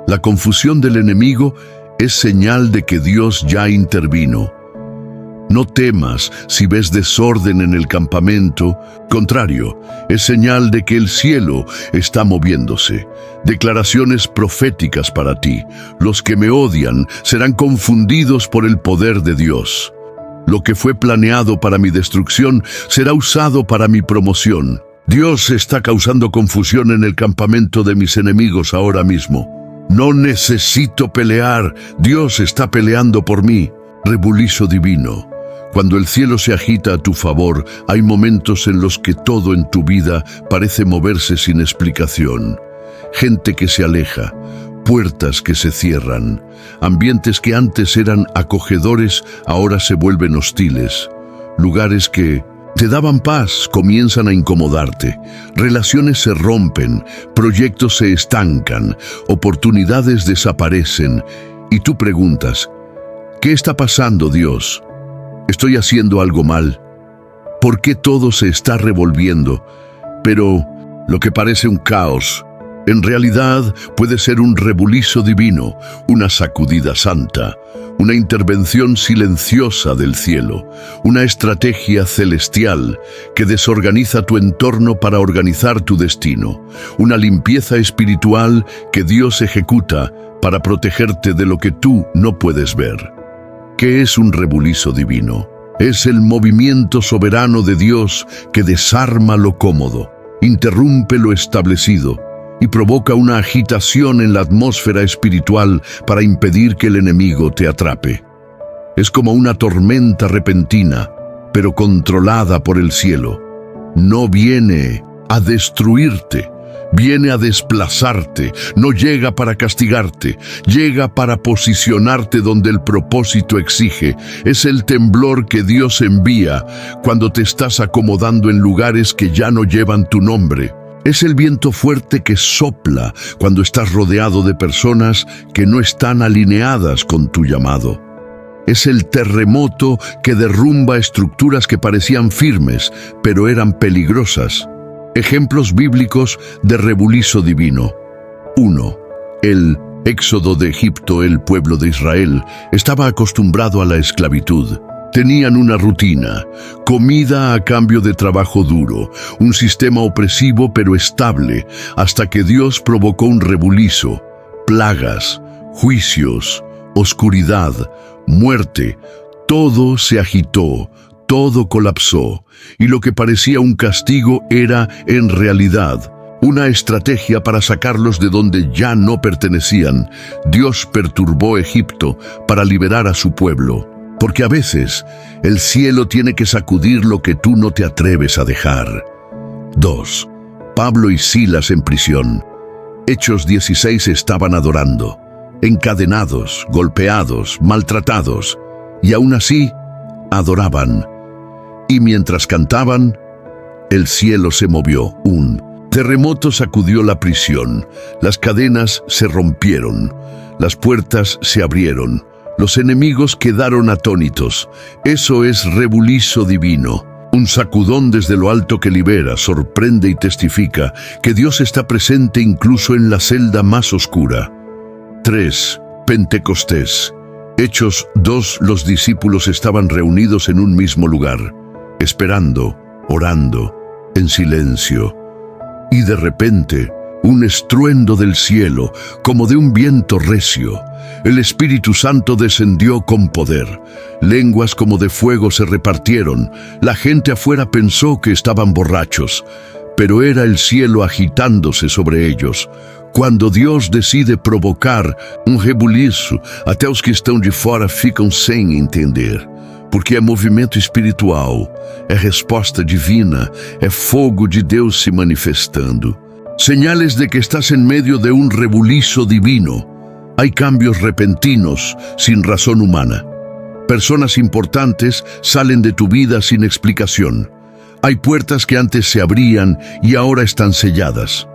La confusión del enemigo es señal de que Dios ya intervino. No temas si ves desorden en el campamento. Contrario, es señal de que el cielo está moviéndose. Declaraciones proféticas para ti. Los que me odian serán confundidos por el poder de Dios. Lo que fue planeado para mi destrucción será usado para mi promoción. Dios está causando confusión en el campamento de mis enemigos ahora mismo. No necesito pelear, Dios está peleando por mí. Rebulizo divino. Cuando el cielo se agita a tu favor, hay momentos en los que todo en tu vida parece moverse sin explicación. Gente que se aleja, puertas que se cierran, ambientes que antes eran acogedores ahora se vuelven hostiles, lugares que te daban paz comienzan a incomodarte, relaciones se rompen, proyectos se estancan, oportunidades desaparecen y tú preguntas, ¿qué está pasando, Dios? ¿Estoy haciendo algo mal? ¿Por qué todo se está revolviendo? Pero lo que parece un caos En realidad puede ser un rebulizo divino, una sacudida santa, una intervención silenciosa del cielo, una estrategia celestial que desorganiza tu entorno para organizar tu destino, una limpieza espiritual que Dios ejecuta para protegerte de lo que tú no puedes ver. ¿Qué es un rebulizo divino? Es el movimiento soberano de Dios que desarma lo cómodo, interrumpe lo establecido y provoca una agitación en la atmósfera espiritual para impedir que el enemigo te atrape. Es como una tormenta repentina, pero controlada por el cielo. No viene a destruirte, viene a desplazarte, no llega para castigarte, llega para posicionarte donde el propósito exige. Es el temblor que Dios envía cuando te estás acomodando en lugares que ya no llevan tu nombre. Es el viento fuerte que sopla cuando estás rodeado de personas que no están alineadas con tu llamado. Es el terremoto que derrumba estructuras que parecían firmes, pero eran peligrosas. Ejemplos bíblicos de rebulizo divino. 1. El éxodo de Egipto. El pueblo de Israel estaba acostumbrado a la esclavitud. Tenían una rutina, comida a cambio de trabajo duro, un sistema opresivo pero estable, hasta que Dios provocó un rebulizo, plagas, juicios, oscuridad, muerte. Todo se agitó, todo colapsó, y lo que parecía un castigo era, en realidad, una estrategia para sacarlos de donde ya no pertenecían. Dios perturbó Egipto para liberar a su pueblo. Porque a veces el cielo tiene que sacudir lo que tú no te atreves a dejar. 2. Pablo y Silas en prisión. Hechos 16 estaban adorando, encadenados, golpeados, maltratados, y aún así adoraban. Y mientras cantaban, el cielo se movió. Un terremoto sacudió la prisión, las cadenas se rompieron, las puertas se abrieron. Los enemigos quedaron atónitos. Eso es rebulizo divino. Un sacudón desde lo alto que libera, sorprende y testifica que Dios está presente incluso en la celda más oscura. 3. Pentecostés. Hechos 2. Los discípulos estaban reunidos en un mismo lugar, esperando, orando, en silencio. Y de repente, un estruendo del cielo, como de un viento recio. El Espíritu Santo descendió con poder. Lenguas como de fuego se repartieron. La gente afuera pensó que estaban borrachos, pero era el cielo agitándose sobre ellos. Quando Deus decide provocar rebuliço, até os que estão de fora ficam sem entender. Porque é movimento espiritual, é resposta divina, é fogo de Deus se manifestando. Señales de que estás en medio de un rebulizo divino. Hay cambios repentinos, sin razón humana. Personas importantes salen de tu vida sin explicación. Hay puertas que antes se abrían y ahora están selladas.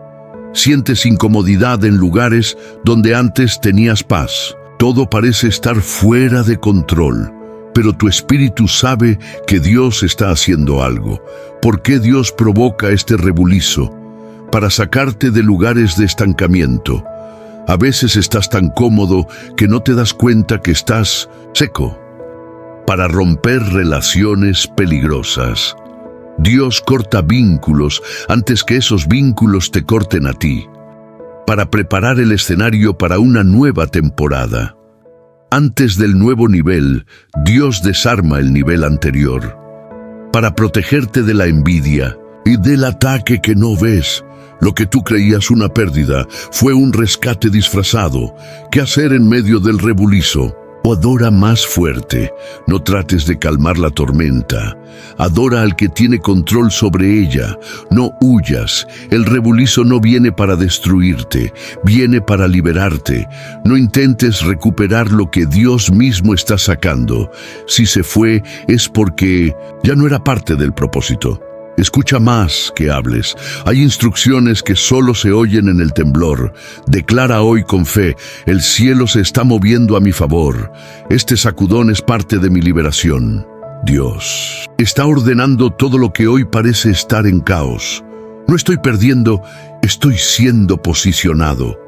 Sientes incomodidad en lugares donde antes tenías paz. Todo parece estar fuera de control, pero tu espíritu sabe que Dios está haciendo algo. ¿Por qué Dios provoca este rebulizo? Para sacarte de lugares de estancamiento. A veces estás tan cómodo que no te das cuenta que estás seco. Para romper relaciones peligrosas. Dios corta vínculos antes que esos vínculos te corten a ti. Para preparar el escenario para una nueva temporada. Antes del nuevo nivel, Dios desarma el nivel anterior. Para protegerte de la envidia y del ataque que no ves. Lo que tú creías una pérdida fue un rescate disfrazado. ¿Qué hacer en medio del rebulizo? Adora más fuerte. No trates de calmar la tormenta. Adora al que tiene control sobre ella. No huyas. El rebulizo no viene para destruirte, viene para liberarte. No intentes recuperar lo que Dios mismo está sacando. Si se fue, es porque ya no era parte del propósito. Escucha más que hables. Hay instrucciones que solo se oyen en el temblor. Declara hoy con fe, el cielo se está moviendo a mi favor. Este sacudón es parte de mi liberación. Dios está ordenando todo lo que hoy parece estar en caos. No estoy perdiendo, estoy siendo posicionado.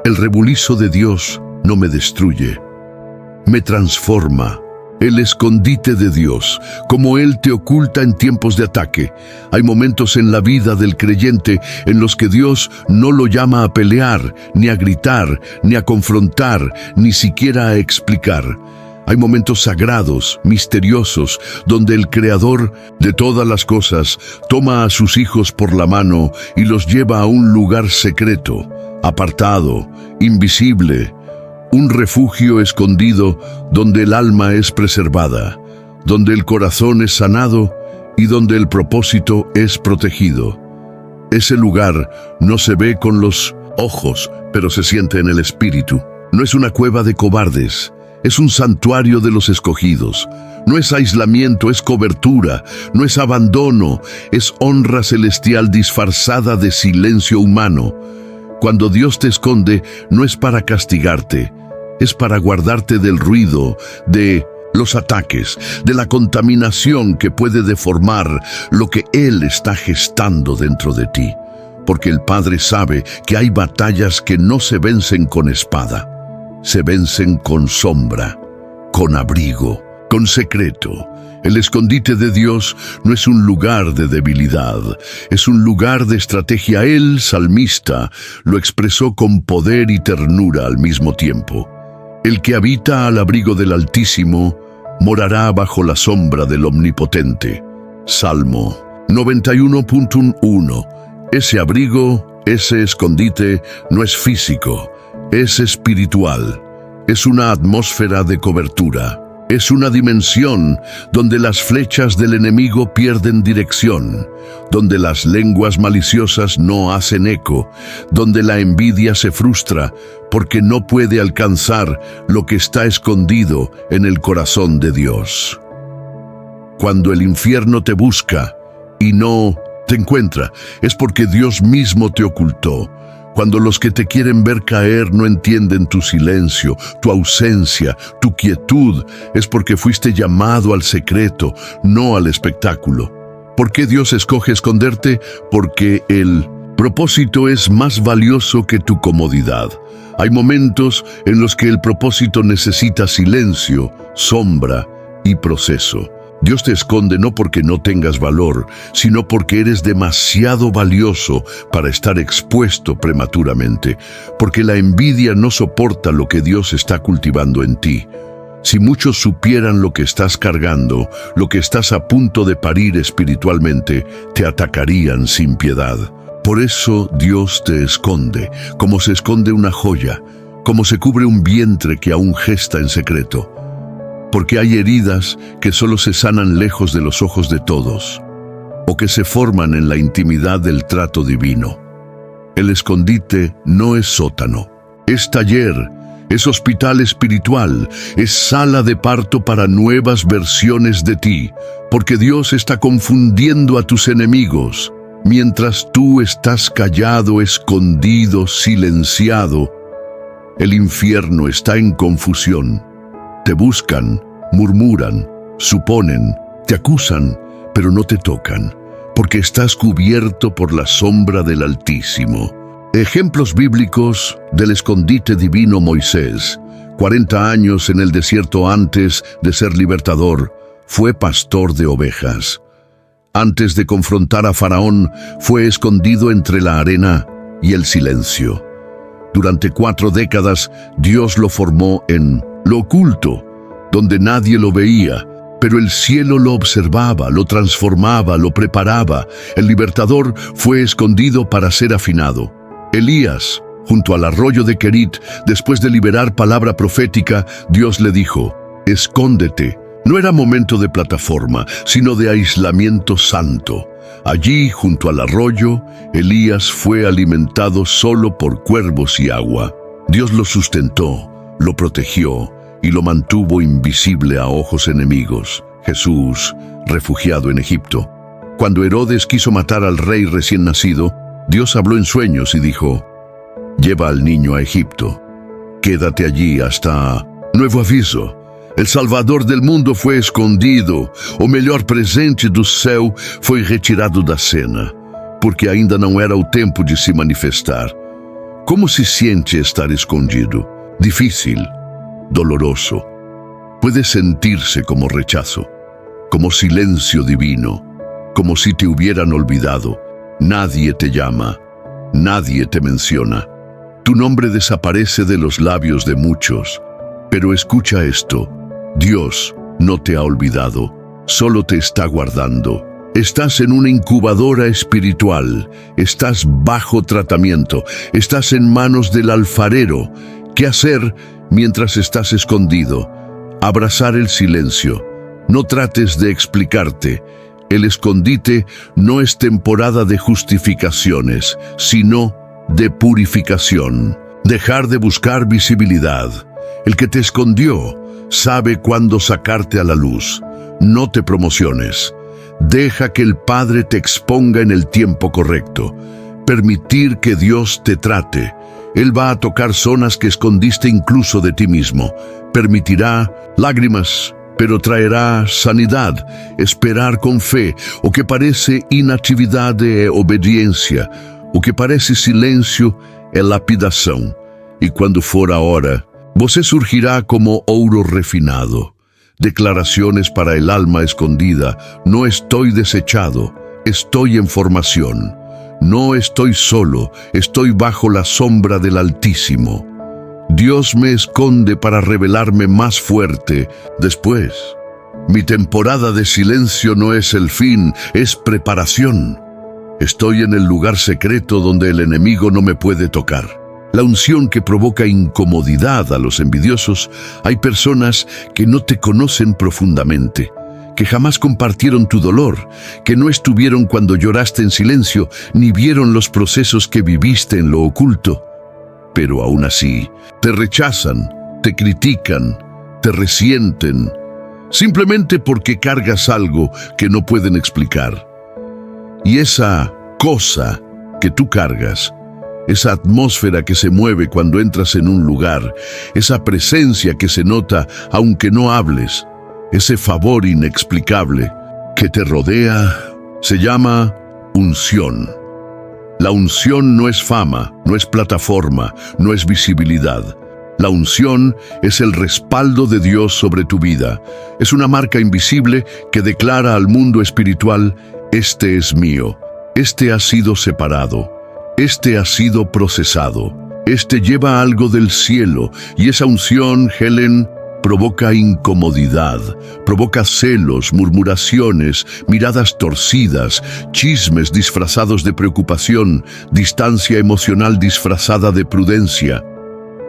El rebulizo de Dios no me destruye, me transforma. El escondite de Dios, como Él te oculta en tiempos de ataque. Hay momentos en la vida del creyente en los que Dios no lo llama a pelear, ni a gritar, ni a confrontar, ni siquiera a explicar. Hay momentos sagrados, misteriosos, donde el Creador de todas las cosas toma a sus hijos por la mano y los lleva a un lugar secreto, apartado, invisible, un refugio escondido donde el alma es preservada, donde el corazón es sanado y donde el propósito es protegido. Ese lugar no se ve con los ojos, pero se siente en el espíritu. No es una cueva de cobardes, es un santuario de los escogidos. No es aislamiento, es cobertura. No es abandono, es honra celestial disfrazada de silencio humano. Cuando Dios te esconde, no es para castigarte, es para guardarte del ruido, de los ataques, de la contaminación que puede deformar lo que Él está gestando dentro de ti. Porque el Padre sabe que hay batallas que no se vencen con espada, se vencen con sombra, con abrigo, con secreto. El escondite de Dios no es un lugar de debilidad, es un lugar de estrategia. El salmista lo expresó con poder y ternura al mismo tiempo. El que habita al abrigo del Altísimo morará bajo la sombra del Omnipotente. Salmo 91.1. Ese abrigo, ese escondite, no es físico, es espiritual. Es una atmósfera de cobertura. Es una dimensión donde las flechas del enemigo pierden dirección, donde las lenguas maliciosas no hacen eco, donde la envidia se frustra porque no puede alcanzar lo que está escondido en el corazón de Dios. Cuando el infierno te busca y no te encuentra, es porque Dios mismo te ocultó. Cuando los que te quieren ver caer no entienden tu silencio, tu ausencia, tu quietud, es porque fuiste llamado al secreto, no al espectáculo. ¿Por qué Dios escoge esconderte? Porque el propósito es más valioso que tu comodidad. Hay momentos en los que el propósito necesita silencio, sombra y proceso. Dios te esconde no porque no tengas valor, sino porque eres demasiado valioso para estar expuesto prematuramente, porque la envidia no soporta lo que Dios está cultivando en ti. Si muchos supieran lo que estás cargando, lo que estás a punto de parir espiritualmente, te atacarían sin piedad. Por eso Dios te esconde, como se esconde una joya, como se cubre un vientre que aún gesta en secreto. Porque hay heridas que solo se sanan lejos de los ojos de todos, o que se forman en la intimidad del trato divino. El escondite no es sótano, es taller, es hospital espiritual, es sala de parto para nuevas versiones de ti, porque Dios está confundiendo a tus enemigos. Mientras tú estás callado, escondido, silenciado, el infierno está en confusión. Te buscan, murmuran, suponen, te acusan, pero no te tocan, porque estás cubierto por la sombra del Altísimo. Ejemplos bíblicos del escondite divino: Moisés, 40 años en el desierto antes de ser libertador, fue pastor de ovejas. Antes de confrontar a Faraón, fue escondido entre la arena y el silencio. Durante 4 décadas, Dios lo formó en lo oculto, donde nadie lo veía, pero el cielo lo observaba, lo transformaba, lo preparaba. El libertador fue escondido para ser afinado. Elías, junto al arroyo de Querit, después de liberar palabra profética, Dios le dijo: escóndete. No era momento de plataforma, sino de aislamiento santo. Allí, junto al arroyo, Elías fue alimentado solo por cuervos y agua. Dios lo sustentó, lo protegió y lo mantuvo invisible a ojos enemigos. Jesús, refugiado en Egipto. Cuando Herodes quiso matar al rey recién nacido, Dios habló en sueños y dijo: lleva al niño a Egipto. Quédate allí hasta nuevo aviso. El Salvador del mundo foi escondido, o melhor presente do céu foi retirado da cena. porque ainda não era o tempo de se manifestar. Como se siente estar escondido? Difícil, doloroso. Puede sentirse como rechazo, como silencio divino, como si te hubieran olvidado. Nadie te llama, nadie te menciona. Tu nombre desaparece de los labios de muchos. Pero escucha esto, Dios no te ha olvidado, solo te está guardando. Estás en una incubadora espiritual, estás bajo tratamiento, estás en manos del alfarero. ¿Qué hacer mientras estás escondido? Abrazar el silencio. No trates de explicarte. El escondite no es temporada de justificaciones, sino de purificación. Dejar de buscar visibilidad. El que te escondió sabe cuándo sacarte a la luz. No te promociones. Deja que el Padre te exponga en el tiempo correcto. Permitir que Dios te trate. Él va a tocar zonas que escondiste incluso de ti mismo. Permitirá lágrimas, pero traerá sanidad. Esperar con fe, o que parece inatividad de obediencia, o que parece silêncio é lapidação. E quando for a hora, você surgirá como ouro refinado. Declaraciones para el alma escondida. No estoy desechado, estoy en formación. No estoy solo, estoy bajo la sombra del Altísimo. Dios me esconde para revelarme más fuerte después. Mi temporada de silencio no es el fin, es preparación. Estoy en el lugar secreto donde el enemigo no me puede tocar. La unción que provoca incomodidad a los envidiosos. Hay personas que no te conocen profundamente, que jamás compartieron tu dolor, que no estuvieron cuando lloraste en silencio, ni vieron los procesos que viviste en lo oculto. Pero aún así, te rechazan, te critican, te resienten, simplemente porque cargas algo que no pueden explicar. Y esa cosa que tú cargas, esa atmósfera que se mueve cuando entras en un lugar, esa presencia que se nota aunque no hables, ese favor inexplicable que te rodea, se llama unción. La unción no es fama, no es plataforma, no es visibilidad. La unción es el respaldo de Dios sobre tu vida. Es una marca invisible que declara al mundo espiritual: este es mío, este ha sido separado. Este ha sido procesado. Este lleva algo del cielo, y esa unción, Helen, provoca incomodidad, provoca celos, murmuraciones, miradas torcidas, chismes disfrazados de preocupación, distancia emocional disfrazada de prudencia.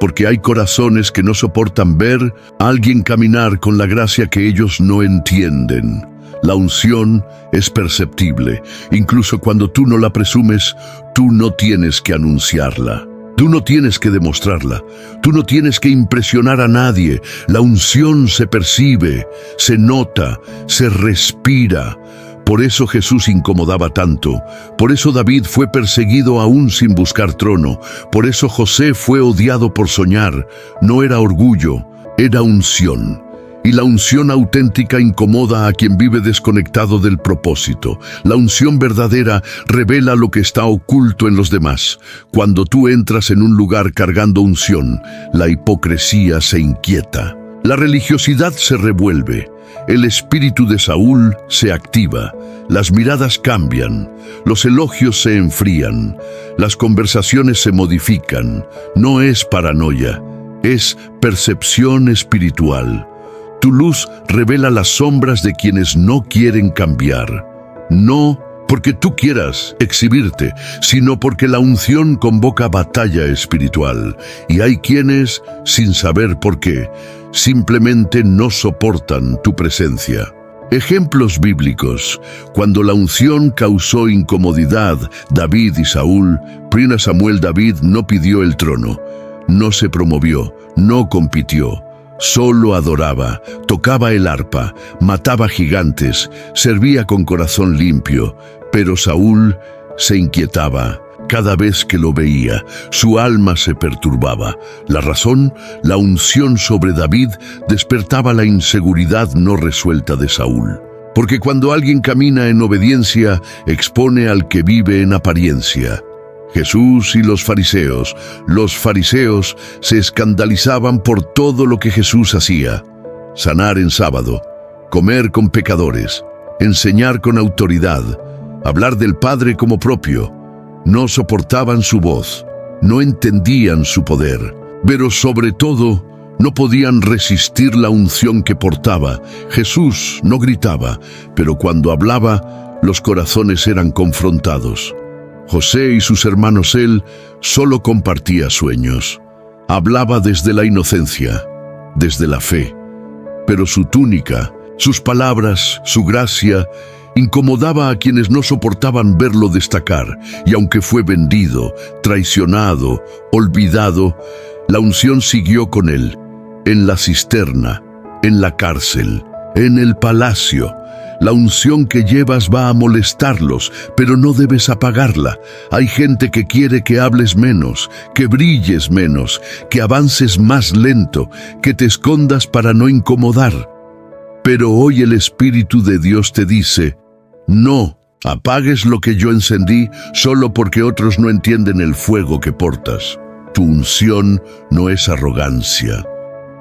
Porque hay corazones que no soportan ver a alguien caminar con la gracia que ellos no entienden. La unción es perceptible. Incluso cuando tú no la presumes, tú no tienes que anunciarla. Tú no tienes que demostrarla. Tú no tienes que impresionar a nadie. La unción se percibe, se nota, se respira. Por eso Jesús incomodaba tanto. Por eso David fue perseguido aún sin buscar trono. Por eso José fue odiado por soñar. No era orgullo, era unción. Y la unción auténtica incomoda a quien vive desconectado del propósito. La unción verdadera revela lo que está oculto en los demás. Cuando tú entras en un lugar cargando unción, la hipocresía se inquieta. La religiosidad se revuelve. El espíritu de Saúl se activa. Las miradas cambian. Los elogios se enfrían. Las conversaciones se modifican. No es paranoia, es percepción espiritual. Tu luz revela las sombras de quienes no quieren cambiar. No porque tú quieras exhibirte, sino porque la unción convoca batalla espiritual. Y hay quienes, sin saber por qué, simplemente no soportan tu presencia. Ejemplos bíblicos. Cuando la unción causó incomodidad, David y Saúl, 1 Samuel, David no pidió el trono, no se promovió, no compitió. Solo adoraba, tocaba el arpa, mataba gigantes, servía con corazón limpio, pero Saúl se inquietaba. Cada vez que lo veía, su alma se perturbaba. La razón, la unción sobre David despertaba la inseguridad no resuelta de Saúl. Porque cuando alguien camina en obediencia, expone al que vive en apariencia. Jesús y los fariseos se escandalizaban por todo lo que Jesús hacía: sanar en sábado, comer con pecadores, enseñar con autoridad, hablar del Padre como propio. No soportaban su voz, no entendían su poder, pero sobre todo no podían resistir la unción que portaba. Jesús no gritaba, pero cuando hablaba, los corazones eran confrontados. José y sus hermanos él solo compartía sueños. Hablaba desde la inocencia, desde la fe. Pero su túnica, sus palabras, su gracia, incomodaba a quienes no soportaban verlo destacar, y aunque fue vendido, traicionado, olvidado, la unción siguió con él, en la cisterna, en la cárcel, en el palacio. La unción que llevas va a molestarlos, pero no debes apagarla. Hay gente que quiere que hables menos, que brilles menos, que avances más lento, que te escondas para no incomodar. Pero hoy el Espíritu de Dios te dice: no apagues lo que yo encendí solo porque otros no entienden el fuego que portas. Tu unción no es arrogancia,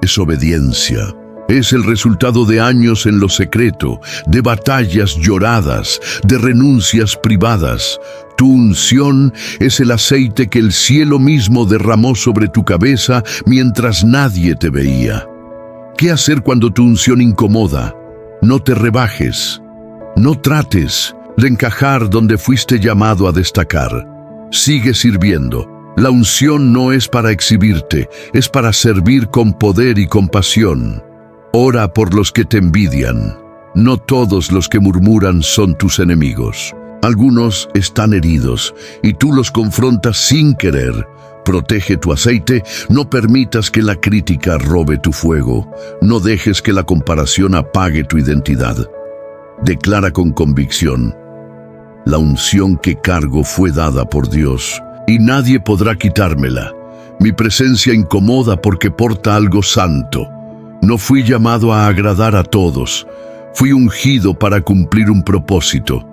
es obediencia. Es el resultado de años en lo secreto, de batallas lloradas, de renuncias privadas. Tu unción es el aceite que el cielo mismo derramó sobre tu cabeza mientras nadie te veía. ¿Qué hacer cuando tu unción incomoda? No te rebajes. No trates de encajar donde fuiste llamado a destacar. Sigue sirviendo. La unción no es para exhibirte, es para servir con poder y compasión. Ora por los que te envidian. No todos los que murmuran son tus enemigos. Algunos están heridos y tú los confrontas sin querer. Protege tu aceite, no permitas que la crítica robe tu fuego. No dejes que la comparación apague tu identidad. Declara con convicción: la unción que cargo fue dada por Dios y nadie podrá quitármela. Mi presencia incomoda porque porta algo santo. No fui llamado a agradar a todos. Fui ungido para cumplir un propósito.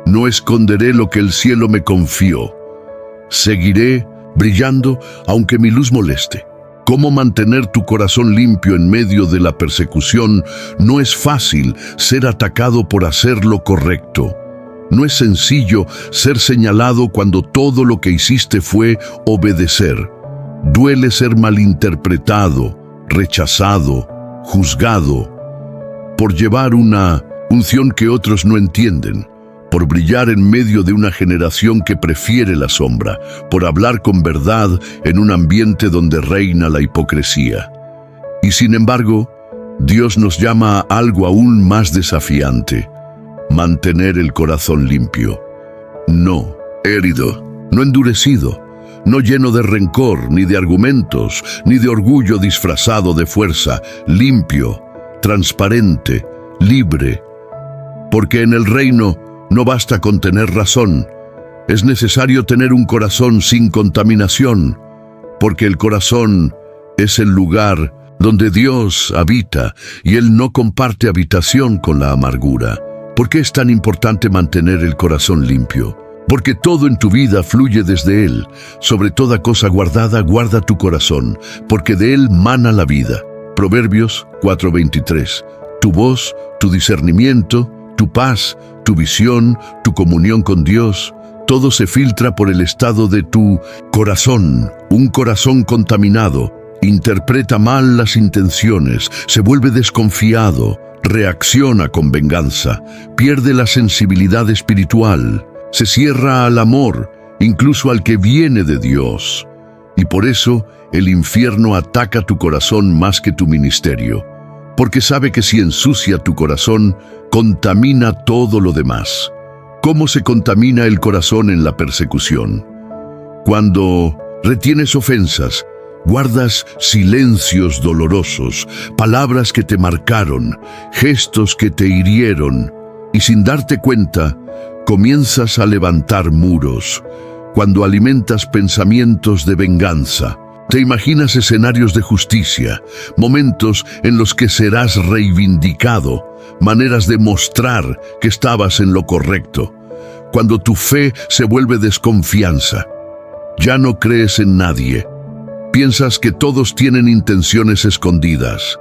No esconderé lo que el cielo me confió. Seguiré brillando aunque mi luz moleste. ¿Cómo mantener tu corazón limpio en medio de la persecución? No es fácil ser atacado por hacer lo correcto. No es sencillo ser señalado cuando todo lo que hiciste fue obedecer. Duele ser malinterpretado, rechazado, juzgado, por llevar una unción que otros no entienden, por brillar en medio de una generación que prefiere la sombra, por hablar con verdad en un ambiente donde reina la hipocresía. Y sin embargo, Dios nos llama a algo aún más desafiante: mantener el corazón limpio. No herido, no endurecido, no lleno de rencor, ni de argumentos, ni de orgullo disfrazado de fuerza, limpio, transparente, libre. Porque en el reino no basta con tener razón, es necesario tener un corazón sin contaminación, porque el corazón es el lugar donde Dios habita y Él no comparte habitación con la amargura. ¿Por qué es tan importante mantener el corazón limpio? Porque todo en tu vida fluye desde Él. Sobre toda cosa guardada, guarda tu corazón, porque de Él mana la vida. Proverbios 4:23. Tu voz, tu discernimiento, tu paz, tu visión, tu comunión con Dios, todo se filtra por el estado de tu corazón. Un corazón contaminado interpreta mal las intenciones, se vuelve desconfiado, reacciona con venganza, pierde la sensibilidad espiritual. Se cierra al amor, incluso al que viene de Dios. Y por eso el infierno ataca tu corazón más que tu ministerio, porque sabe que si ensucia tu corazón, contamina todo lo demás. ¿Cómo se contamina el corazón en la persecución? Cuando retienes ofensas, guardas silencios dolorosos, palabras que te marcaron, gestos que te hirieron, y sin darte cuenta, comienzas a levantar muros. Cuando alimentas pensamientos de venganza, Te imaginas escenarios de justicia, momentos en los que serás reivindicado, maneras de mostrar que estabas en lo correcto. Cuando tu fe se vuelve desconfianza, ya no crees en nadie. Piensas que todos tienen intenciones escondidas.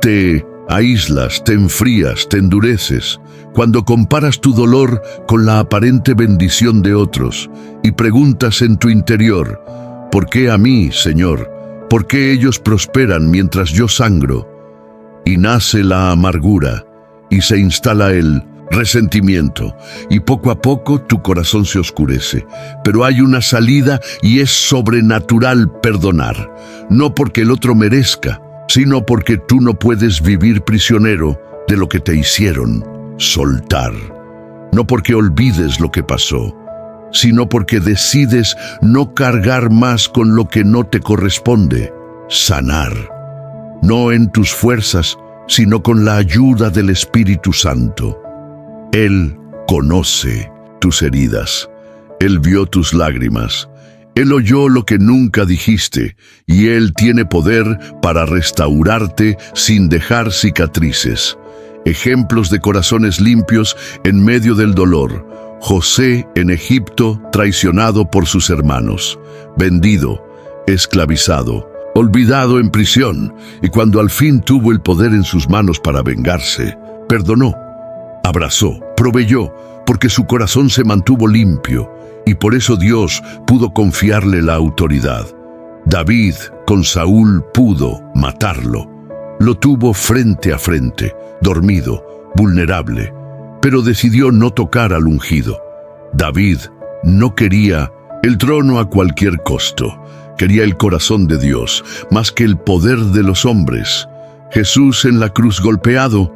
Te aíslas, te enfrías, te endureces, cuando comparas tu dolor con la aparente bendición de otros y preguntas en tu interior, ¿por qué a mí, Señor? ¿Por qué ellos prosperan mientras yo sangro? Y nace la amargura y se instala el resentimiento, y poco a poco tu corazón se oscurece. Pero hay una salida y es sobrenatural perdonar, no porque el otro merezca, sino porque tú no puedes vivir prisionero de lo que te hicieron. Soltar, no porque olvides lo que pasó, sino porque decides no cargar más con lo que no te corresponde. Sanar, no en tus fuerzas, sino con la ayuda del Espíritu Santo. Él conoce tus heridas, Él vio tus lágrimas, Él oyó lo que nunca dijiste, y Él tiene poder para restaurarte sin dejar cicatrices. Ejemplos de corazones limpios en medio del dolor. José en Egipto, traicionado por sus hermanos, vendido, esclavizado, olvidado en prisión, y cuando al fin tuvo el poder en sus manos para vengarse, perdonó, abrazó, proveyó, porque su corazón se mantuvo limpio, y por eso Dios pudo confiarle la autoridad. David con Saúl pudo matarlo. Lo tuvo frente a frente, dormido, vulnerable, pero decidió no tocar al ungido. David no quería el trono a cualquier costo, quería el corazón de Dios, más que el poder de los hombres. Jesús en la cruz golpeado,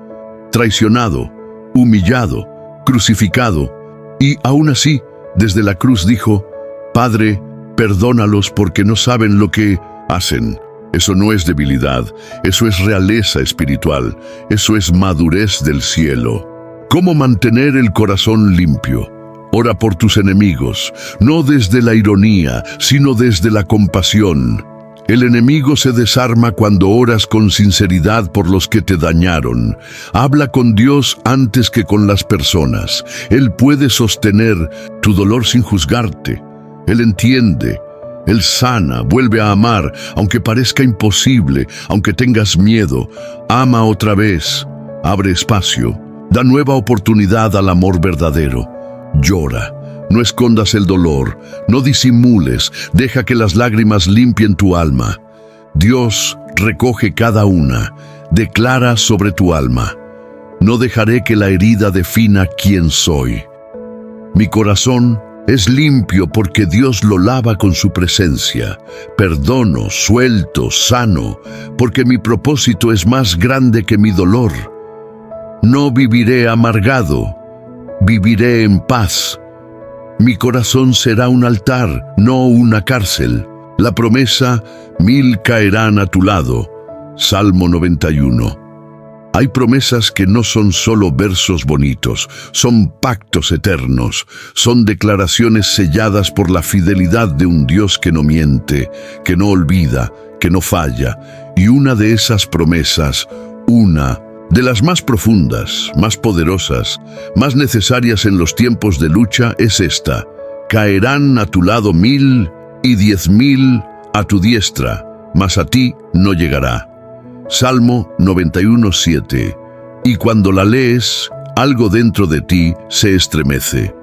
traicionado, humillado, crucificado, y aún así, desde la cruz dijo, Padre, perdónalos porque no saben lo que hacen. Eso no es debilidad, eso es realeza espiritual, eso es madurez del cielo. ¿Cómo mantener el corazón limpio? Ora por tus enemigos, no desde la ironía, sino desde la compasión. El enemigo se desarma cuando oras con sinceridad por los que te dañaron. Habla con Dios antes que con las personas. Él puede sostener tu dolor sin juzgarte. Él entiende. Él sana, vuelve a amar, aunque parezca imposible, aunque tengas miedo. Ama otra vez, abre espacio, da nueva oportunidad al amor verdadero. Llora, no escondas el dolor, no disimules, deja que las lágrimas limpien tu alma. Dios recoge cada una, declara sobre tu alma. No dejaré que la herida defina quién soy. Mi corazón es limpio porque Dios lo lava con su presencia. Perdono, suelto, sano, porque mi propósito es más grande que mi dolor. No viviré amargado, viviré en paz. Mi corazón será un altar, no una cárcel. La promesa, 1000 caerán a tu lado. Salmo 91. Hay promesas que no son solo versos bonitos, son pactos eternos, son declaraciones selladas por la fidelidad de un Dios que no miente, que no olvida, que no falla. Y una de esas promesas, una de las más profundas, más poderosas, más necesarias en los tiempos de lucha, es esta: caerán a tu lado 1000 y 10.000 a tu diestra, mas a ti no llegará. Salmo 91:7. Y cuando la lees, algo dentro de ti se estremece,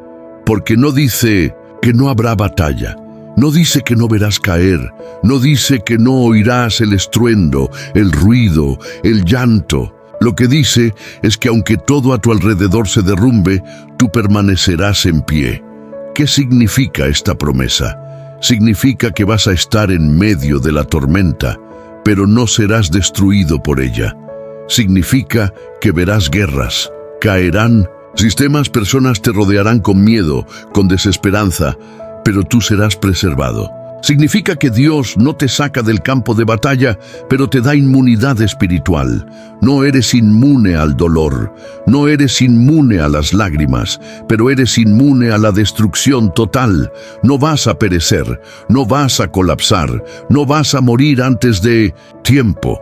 porque no dice que no habrá batalla, no dice que no verás caer, no dice que no oirás el estruendo, el ruido, el llanto. Lo que dice es que aunque todo a tu alrededor se derrumbe, tú permanecerás en pie. ¿Qué significa esta promesa? Significa que vas a estar en medio de la tormenta, pero no serás destruido por ella. Significa que verás guerras, caerán, sistemas, personas te rodearán con miedo, con desesperanza, pero tú serás preservado. Significa que Dios no te saca del campo de batalla, pero te da inmunidad espiritual. No eres inmune al dolor, no eres inmune a las lágrimas, pero eres inmune a la destrucción total. No vas a perecer, no vas a colapsar, no vas a morir antes de tiempo,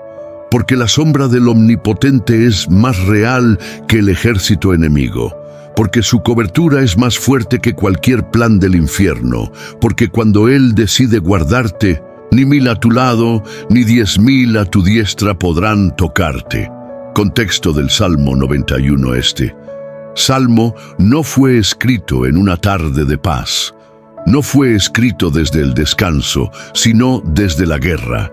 porque la sombra del Omnipotente es más real que el ejército enemigo. Porque su cobertura es más fuerte que cualquier plan del infierno, porque cuando Él decide guardarte, ni 1000 a tu lado, ni 10,000 a tu diestra podrán tocarte. Contexto del Salmo 91 Salmo no fue escrito en una tarde de paz. No fue escrito desde el descanso, sino desde la guerra.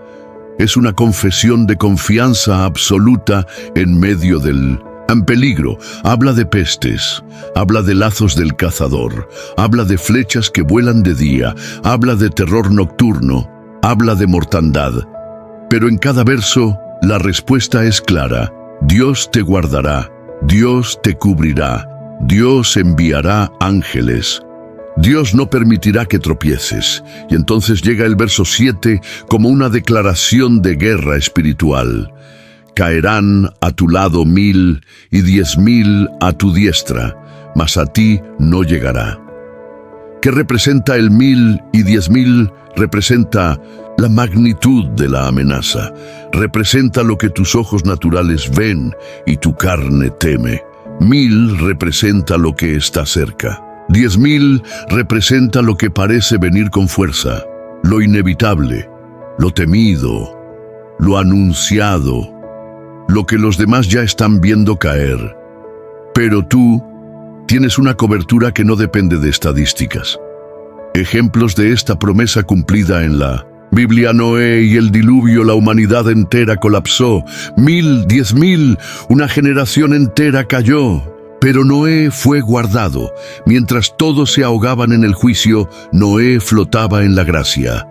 Es una confesión de confianza absoluta en medio del peligro. Habla de pestes, habla de lazos del cazador, habla de flechas que vuelan de día, habla de terror nocturno, habla de mortandad. Pero en cada verso, la respuesta es clara. Dios te guardará, Dios te cubrirá, Dios enviará ángeles. Dios no permitirá que tropieces. Y entonces llega el verso 7 como una declaración de guerra espiritual. Caerán a tu lado 1000 y 10,000 a tu diestra, mas a ti no llegará. ¿Qué representa el 1000 y 10,000? Representa la magnitud de la amenaza. Representa lo que tus ojos naturales ven y tu carne teme. 1000 representa lo que está cerca. 10,000 representa lo que parece venir con fuerza, lo inevitable, lo temido, lo anunciado, lo que los demás ya están viendo caer. Pero tú tienes una cobertura que no depende de estadísticas. Ejemplos de esta promesa cumplida en la Biblia: Noé y el diluvio, la humanidad entera colapsó. 1000, 10,000, una generación entera cayó. Pero Noé fue guardado. Mientras todos se ahogaban en el juicio, Noé flotaba en la gracia.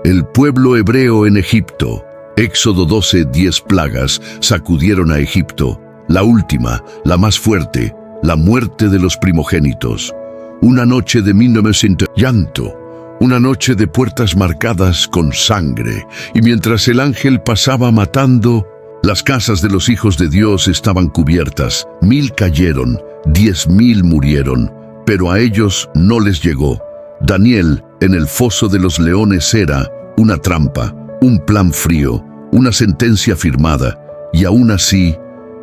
El pueblo hebreo en Egipto. Éxodo 12, 10 plagas sacudieron a Egipto. La última, la más fuerte, la muerte de los primogénitos. Una noche de 1900 llanto. Una noche de puertas marcadas con sangre. Y mientras el ángel pasaba matando, las casas de los hijos de Dios estaban cubiertas. 1000 cayeron, 10,000 murieron, pero a ellos no les llegó. Daniel en el foso de los leones era una trampa, un plan frío, una sentencia firmada, y aún así,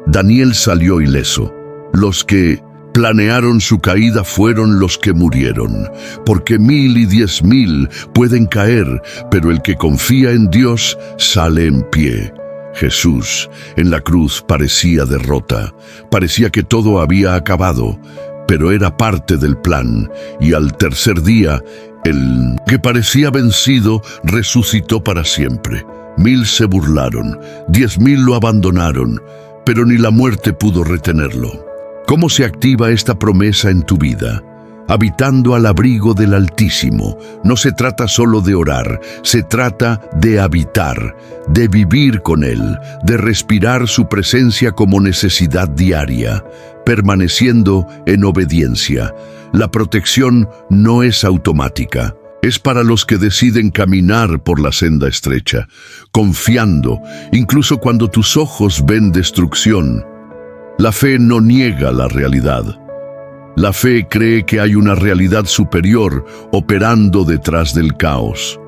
Daniel salió ileso. Los que planearon su caída fueron los que murieron, porque 1000 y 10,000 pueden caer, pero el que confía en Dios sale en pie. Jesús en la cruz parecía derrota, parecía que todo había acabado, pero era parte del plan, y al tercer día, el que parecía vencido resucitó para siempre. 1000 se burlaron, 10,000 lo abandonaron, pero ni la muerte pudo retenerlo. ¿Cómo se activa esta promesa en tu vida? Habitando al abrigo del Altísimo. No se trata solo de orar, se trata de habitar, de vivir con Él, de respirar su presencia como necesidad diaria, permaneciendo en obediencia. La protección no es automática. Es para los que deciden caminar por la senda estrecha, confiando, incluso cuando tus ojos ven destrucción. La fe no niega la realidad. La fe cree que hay una realidad superior operando detrás del caos,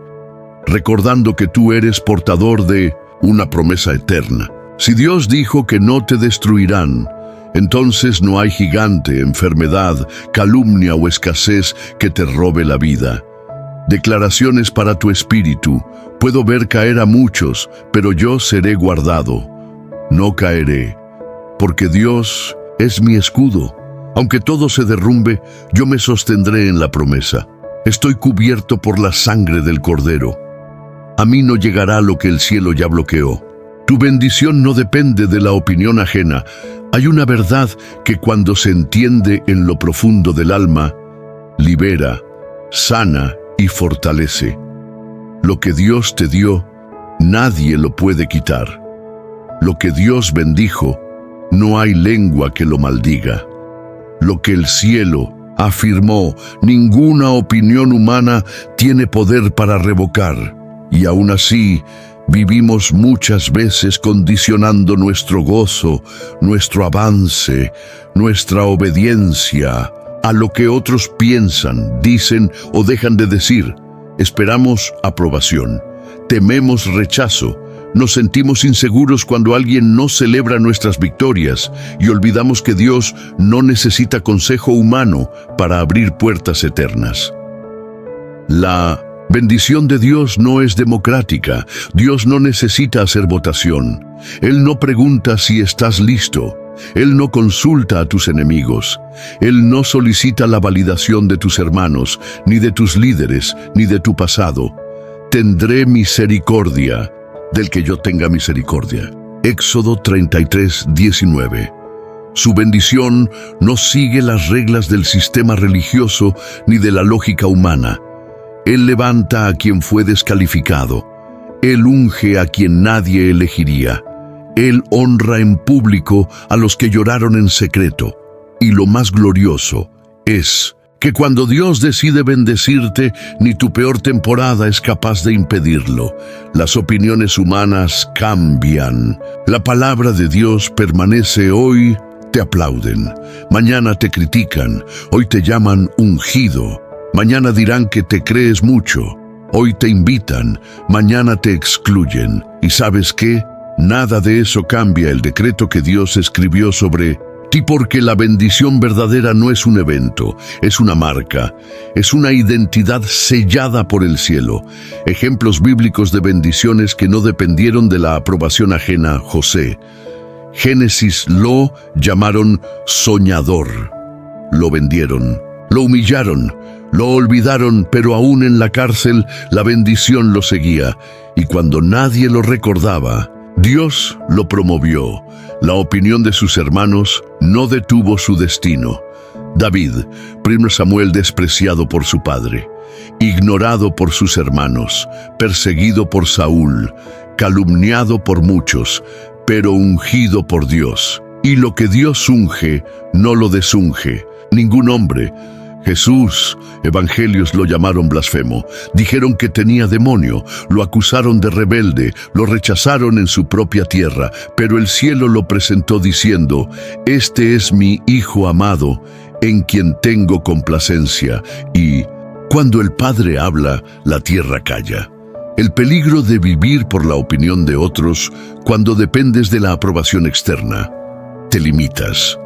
recordando que tú eres portador de una promesa eterna. Si Dios dijo que no te destruirán, entonces no hay gigante, enfermedad, calumnia o escasez que te robe la vida. Declaraciones para tu espíritu. Puedo ver caer a muchos, pero yo seré guardado. No caeré, porque Dios es mi escudo. Aunque todo se derrumbe, yo me sostendré en la promesa. Estoy cubierto por la sangre del Cordero. A mí no llegará lo que el cielo ya bloqueó. Tu bendición no depende de la opinión ajena. Hay una verdad que cuando se entiende en lo profundo del alma, libera, sana y fortalece. Lo que Dios te dio, nadie lo puede quitar. Lo que Dios bendijo, no hay lengua que lo maldiga. Lo que el cielo Afirmó: ninguna opinión humana tiene poder para revocar. Y aún así, vivimos muchas veces condicionando nuestro gozo, nuestro avance, nuestra obediencia a lo que otros piensan, dicen o dejan de decir. Esperamos aprobación, tememos rechazo, nos sentimos inseguros cuando alguien no celebra nuestras victorias y olvidamos que Dios no necesita consejo humano para abrir puertas eternas. La bendición de Dios no es democrática. Dios no necesita hacer votación. Él no pregunta si estás listo. Él no consulta a tus enemigos. Él no solicita la validación de tus hermanos, ni de tus líderes, ni de tu pasado. Tendré misericordia del que yo tenga misericordia. Éxodo 33:19. Su bendición no sigue las reglas del sistema religioso ni de la lógica humana. Él levanta a quien fue descalificado. Él unge a quien nadie elegiría. Él honra en público a los que lloraron en secreto. Y lo más glorioso es que cuando Dios decide bendecirte, ni tu peor temporada es capaz de impedirlo. Las opiniones humanas cambian. La palabra de Dios permanece. Hoy te aplauden, mañana te critican, hoy te llaman ungido, mañana dirán que te crees mucho, hoy te invitan, mañana te excluyen. ¿Y sabes qué? Nada de eso cambia el decreto que Dios escribió sobre ti, porque la bendición verdadera no es un evento, es una marca, es una identidad sellada por el cielo. Ejemplos bíblicos de bendiciones que no dependieron de la aprobación ajena. José. Génesis: lo llamaron soñador, lo vendieron, lo humillaron, lo olvidaron, pero aún en la cárcel la bendición lo seguía, y cuando nadie lo recordaba, Dios lo promovió. La opinión de sus hermanos no detuvo su destino. David, 1 Samuel, despreciado por su padre, ignorado por sus hermanos, perseguido por Saúl, calumniado por muchos, pero ungido por Dios. Y lo que Dios unge, no lo desunge ningún hombre. Jesús, evangelios lo llamaron blasfemo, dijeron que tenía demonio, lo acusaron de rebelde, lo rechazaron en su propia tierra, pero el cielo lo presentó diciendo: este es mi Hijo amado, en quien tengo complacencia. Y cuando el Padre habla, la tierra calla. El peligro de vivir por la opinión de otros cuando dependes de la aprobación externa. Te limitas.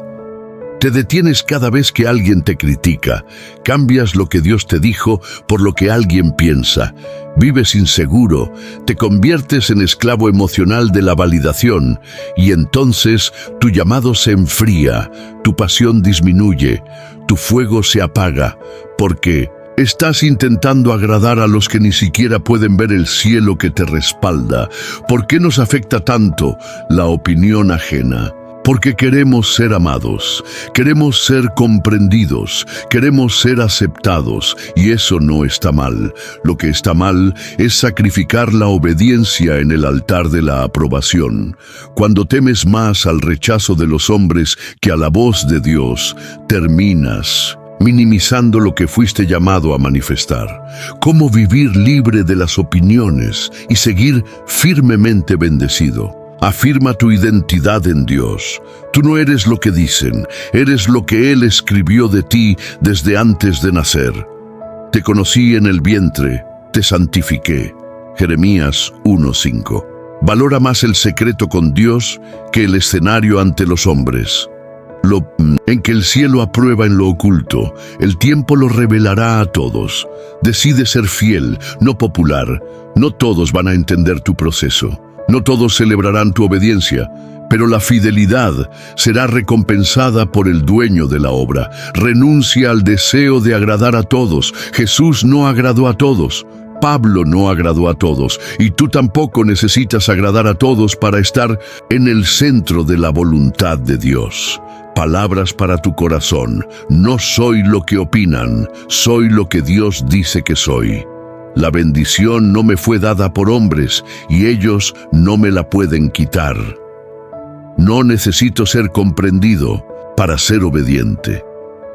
Te detienes cada vez que alguien te critica. Cambias lo que Dios te dijo por lo que alguien piensa. Vives inseguro. Te conviertes en esclavo emocional de la validación. Y entonces tu llamado se enfría, tu pasión disminuye, tu fuego se apaga, porque estás intentando agradar a los que ni siquiera pueden ver el cielo que te respalda. ¿Por qué nos afecta tanto la opinión ajena? Porque queremos ser amados, queremos ser comprendidos, queremos ser aceptados, y eso no está mal. Lo que está mal es sacrificar la obediencia en el altar de la aprobación. Cuando temes más al rechazo de los hombres que a la voz de Dios, terminas minimizando lo que fuiste llamado a manifestar. ¿Cómo vivir libre de las opiniones y seguir firmemente bendecido? Afirma tu identidad en Dios. Tú no eres lo que dicen, eres lo que Él escribió de ti desde antes de nacer. Te conocí en el vientre, te santifiqué. Jeremías 1:5. Valora más el secreto con Dios que el escenario ante los hombres. En que el cielo aprueba en lo oculto, el tiempo lo revelará a todos. Decide ser fiel, no popular. No todos van a entender tu proceso. No todos celebrarán tu obediencia, pero la fidelidad será recompensada por el dueño de la obra. Renuncia al deseo de agradar a todos. Jesús no agradó a todos. Pablo no agradó a todos, y tú tampoco necesitas agradar a todos para estar en el centro de la voluntad de Dios. Palabras para tu corazón: no soy lo que opinan, soy lo que Dios dice que soy. La bendición no me fue dada por hombres, y ellos no me la pueden quitar. No necesito ser comprendido para ser obediente.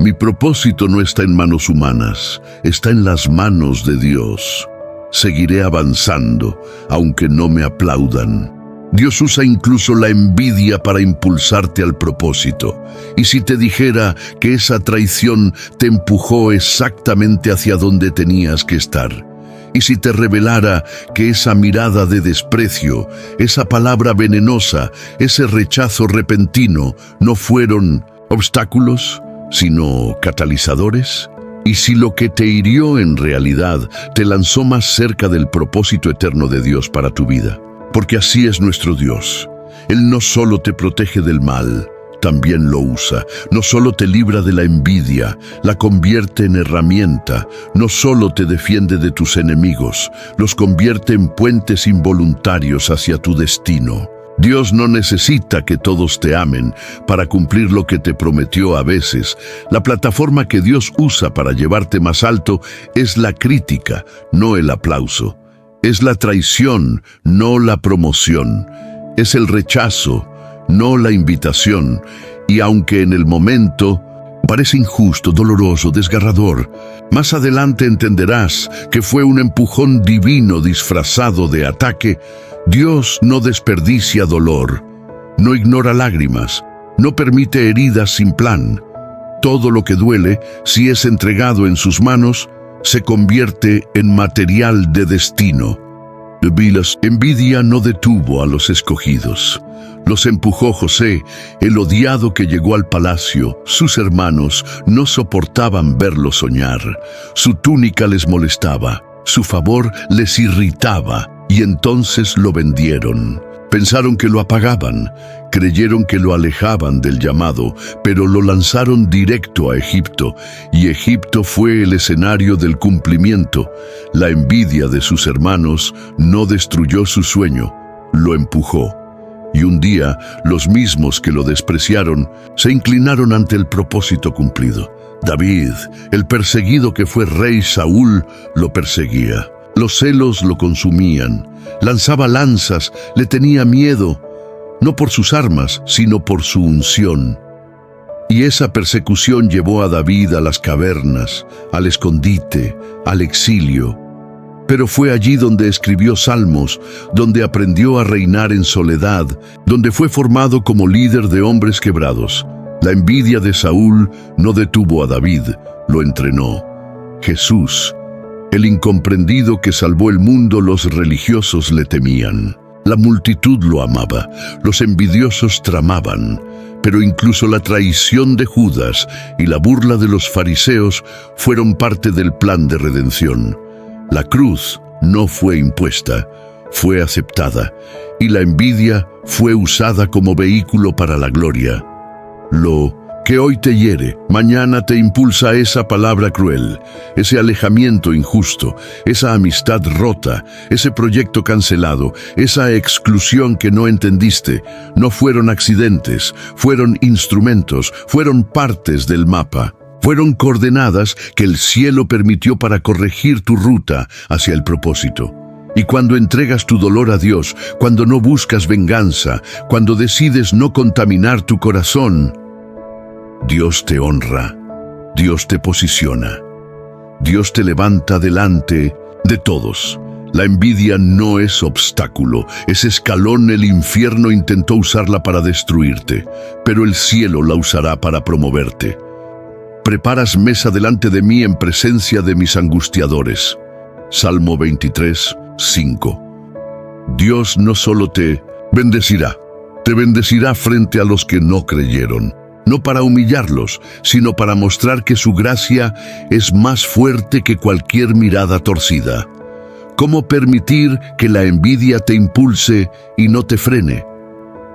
Mi propósito no está en manos humanas, está en las manos de Dios. Seguiré avanzando, aunque no me aplaudan. Dios usa incluso la envidia para impulsarte al propósito. Y si te dijera que esa traición te empujó exactamente hacia donde tenías que estar, y si te revelara que esa mirada de desprecio, esa palabra venenosa, ese rechazo repentino, no fueron obstáculos, sino catalizadores, y si lo que te hirió en realidad te lanzó más cerca del propósito eterno de Dios para tu vida. Porque así es nuestro Dios. Él no solo te protege del mal, también lo usa. No solo te libra de la envidia, la convierte en herramienta. No solo te defiende de tus enemigos, los convierte en puentes involuntarios hacia tu destino. Dios no necesita que todos te amen para cumplir lo que te prometió a veces. La plataforma que Dios usa para llevarte más alto es la crítica, no el aplauso. Es la traición, no la promoción. Es el rechazo, no la invitación. Y aunque en el momento parece injusto, doloroso, desgarrador, más adelante entenderás que fue un empujón divino disfrazado de ataque. Dios no desperdicia dolor, no ignora lágrimas, no permite heridas sin plan. Todo lo que duele, si es entregado en sus manos, se convierte en material de destino. La envidia no detuvo a los escogidos. Los empujó José, el odiado que llegó al palacio. Sus hermanos no soportaban verlo soñar. Su túnica les molestaba, su favor les irritaba, y entonces lo vendieron. Pensaron que lo apagaban, creyeron que lo alejaban del llamado, pero lo lanzaron directo a Egipto, y Egipto fue el escenario del cumplimiento. La envidia de sus hermanos no destruyó su sueño, lo empujó. Y un día, los mismos que lo despreciaron, se inclinaron ante el propósito cumplido. David, el perseguido que fue rey Saúl, lo perseguía. Los celos lo consumían, lanzaba lanzas, le tenía miedo, no por sus armas, sino por su unción. Y esa persecución llevó a David a las cavernas, al escondite, al exilio. Pero fue allí donde escribió salmos, donde aprendió a reinar en soledad, donde fue formado como líder de hombres quebrados. La envidia de Saúl no detuvo a David, lo entrenó. Jesús, el incomprendido que salvó el mundo, los religiosos le temían. La multitud lo amaba, los envidiosos tramaban, pero incluso la traición de Judas y la burla de los fariseos fueron parte del plan de redención. La cruz no fue impuesta, fue aceptada, y la envidia fue usada como vehículo para la gloria. Lo que hoy te hiere, mañana te impulsa esa palabra cruel, ese alejamiento injusto, esa amistad rota, ese proyecto cancelado, esa exclusión que no entendiste. No fueron accidentes, fueron instrumentos, fueron partes del mapa. Fueron coordenadas que el cielo permitió para corregir tu ruta hacia el propósito. Y cuando entregas tu dolor a Dios, cuando no buscas venganza, cuando decides no contaminar tu corazón, Dios te honra, Dios te posiciona, Dios te levanta delante de todos. La envidia no es obstáculo, es escalón. El infierno intentó usarla para destruirte, pero el cielo la usará para promoverte. Preparas mesa delante de mí en presencia de mis angustiadores. Salmo 23, 5. Dios no solo te bendecirá frente a los que no creyeron. No para humillarlos, sino para mostrar que su gracia es más fuerte que cualquier mirada torcida. ¿Cómo permitir que la envidia te impulse y no te frene?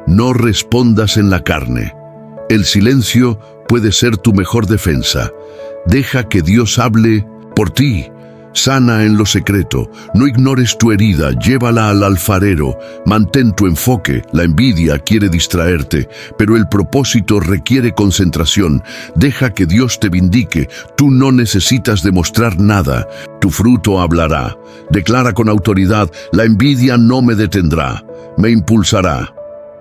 No respondas en la carne. El silencio puede ser tu mejor defensa. Deja que Dios hable por ti. Sana en lo secreto. No ignores tu herida, llévala al alfarero. Mantén tu enfoque. La envidia quiere distraerte, pero el propósito requiere concentración. Deja que Dios te vindique. Tú no necesitas demostrar nada. Tu fruto hablará. Declara con autoridad: la envidia no me detendrá, me impulsará.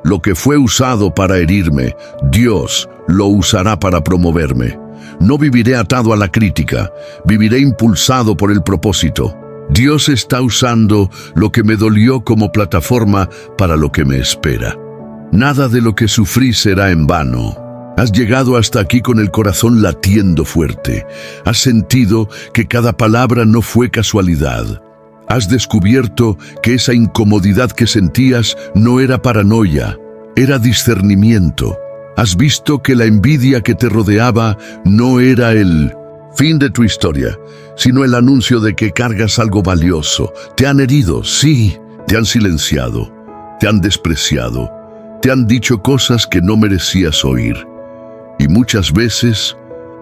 Lo que fue usado para herirme, Dios lo usará para promoverme. No viviré atado a la crítica, viviré impulsado por el propósito. Dios está usando lo que me dolió como plataforma para lo que me espera. Nada de lo que sufrí será en vano. Has llegado hasta aquí con el corazón latiendo fuerte. Has sentido que cada palabra no fue casualidad. Has descubierto que esa incomodidad que sentías no era paranoia, era discernimiento. Has visto que la envidia que te rodeaba no era el fin de tu historia, sino el anuncio de que cargas algo valioso. Te han herido, sí, te han silenciado, te han despreciado, te han dicho cosas que no merecías oír. Y muchas veces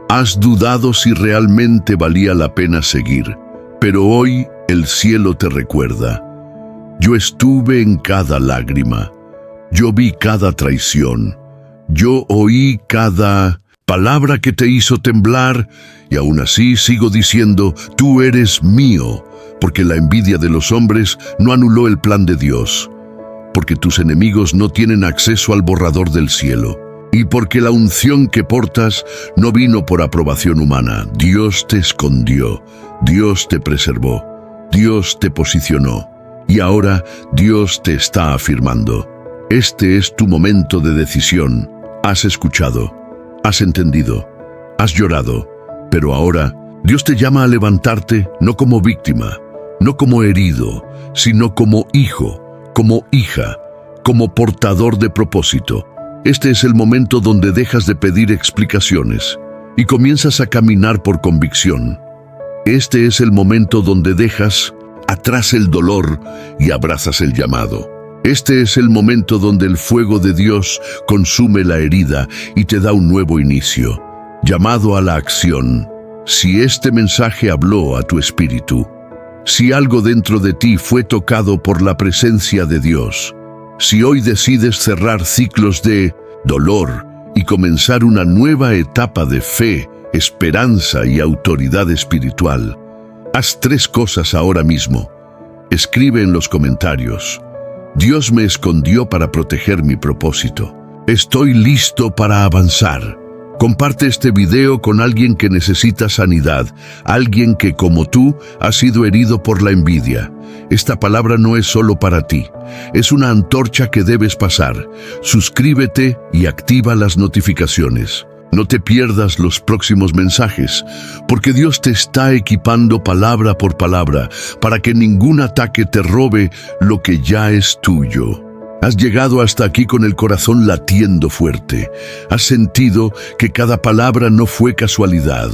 has dudado si realmente valía la pena seguir. Pero hoy el cielo te recuerda. Yo estuve en cada lágrima. Yo vi cada traición. Yo oí cada palabra que te hizo temblar, y aún así sigo diciendo, tú eres mío, porque la envidia de los hombres no anuló el plan de Dios, porque tus enemigos no tienen acceso al borrador del cielo, y porque la unción que portas no vino por aprobación humana. Dios te escondió, Dios te preservó, Dios te posicionó, y ahora Dios te está afirmando. Este es tu momento de decisión. Has escuchado, has entendido, has llorado, pero ahora Dios te llama a levantarte no como víctima, no como herido, sino como hijo, como hija, como portador de propósito. Este es el momento donde dejas de pedir explicaciones y comienzas a caminar por convicción. Este es el momento donde dejas atrás el dolor y abrazas el llamado. Este es el momento donde el fuego de Dios consume la herida y te da un nuevo inicio. Llamado a la acción. Si este mensaje habló a tu espíritu, si algo dentro de ti fue tocado por la presencia de Dios, si hoy decides cerrar ciclos de dolor y comenzar una nueva etapa de fe, esperanza y autoridad espiritual, haz 3 cosas ahora mismo. Escribe en los comentarios: Dios me escondió para proteger mi propósito. Estoy listo para avanzar. Comparte este video con alguien que necesita sanidad, alguien que, como tú, ha sido herido por la envidia. Esta palabra no es solo para ti, es una antorcha que debes pasar. Suscríbete y activa las notificaciones. No te pierdas los próximos mensajes, porque Dios te está equipando palabra por palabra para que ningún ataque te robe lo que ya es tuyo. Has llegado hasta aquí con el corazón latiendo fuerte. Has sentido que cada palabra no fue casualidad.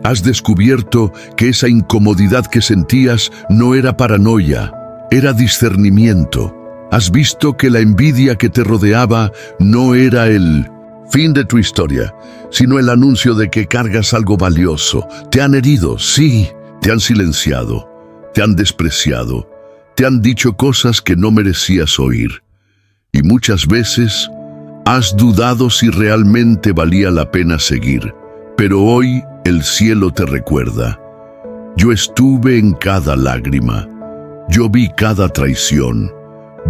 Has descubierto que esa incomodidad que sentías no era paranoia, era discernimiento. Has visto que la envidia que te rodeaba no era el fin de tu historia, sino el anuncio de que cargas algo valioso. Te han herido, sí, te han silenciado, te han despreciado, te han dicho cosas que no merecías oír. Y muchas veces has dudado si realmente valía la pena seguir. Pero hoy el cielo te recuerda. Yo estuve en cada lágrima, yo vi cada traición,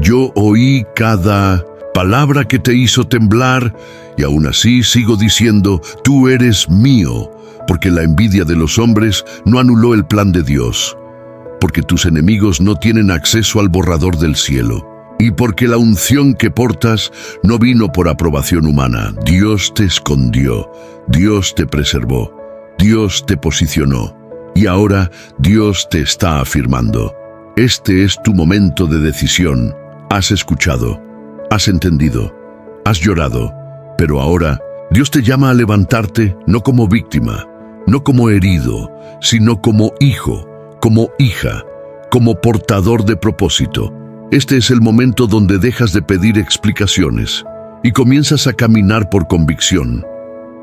yo oí cada palabra que te hizo temblar, y aún así sigo diciendo, tú eres mío, porque la envidia de los hombres no anuló el plan de Dios, porque tus enemigos no tienen acceso al borrador del cielo, y porque la unción que portas no vino por aprobación humana. Dios te escondió, Dios te preservó, Dios te posicionó, y ahora Dios te está afirmando. Este es tu momento de decisión. Has escuchado, has entendido, has llorado, pero ahora Dios te llama a levantarte no como víctima, no como herido, sino como hijo, como hija, como portador de propósito. Este es el momento donde dejas de pedir explicaciones y comienzas a caminar por convicción.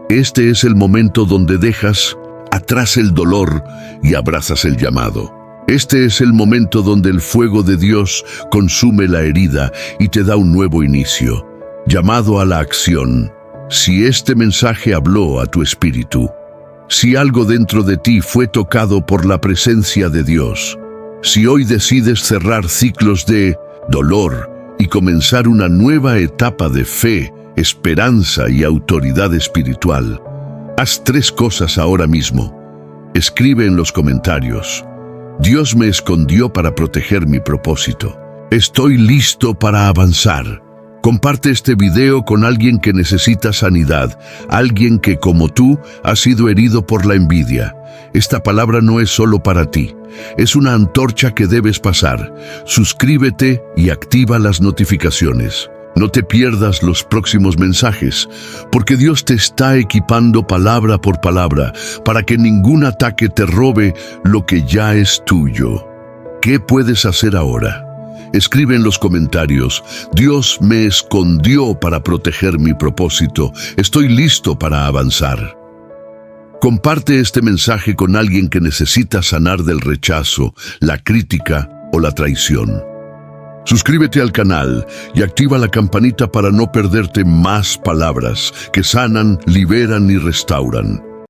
Este es el momento donde dejas atrás el dolor y abrazas el llamado. Este es el momento donde el fuego de Dios consume la herida y te da un nuevo inicio. Llamado a la acción. Si este mensaje habló a tu espíritu, si algo dentro de ti fue tocado por la presencia de Dios, si hoy decides cerrar ciclos de dolor y comenzar una nueva etapa de fe, esperanza y autoridad espiritual, Haz 3 cosas ahora mismo. Escribe en los comentarios: Dios me escondió para proteger mi propósito. Estoy listo para avanzar. Comparte este video con alguien que necesita sanidad, alguien que, como tú, ha sido herido por la envidia. Esta palabra no es solo para ti, es una antorcha que debes pasar. Suscríbete y activa las notificaciones. No te pierdas los próximos mensajes, porque Dios te está equipando palabra por palabra para que ningún ataque te robe lo que ya es tuyo. ¿Qué puedes hacer ahora? Escribe en los comentarios: Dios me escondió para proteger mi propósito. Estoy listo para avanzar. Comparte este mensaje con alguien que necesita sanar del rechazo, la crítica o la traición. Suscríbete al canal y activa la campanita para no perderte más palabras que sanan, liberan y restauran.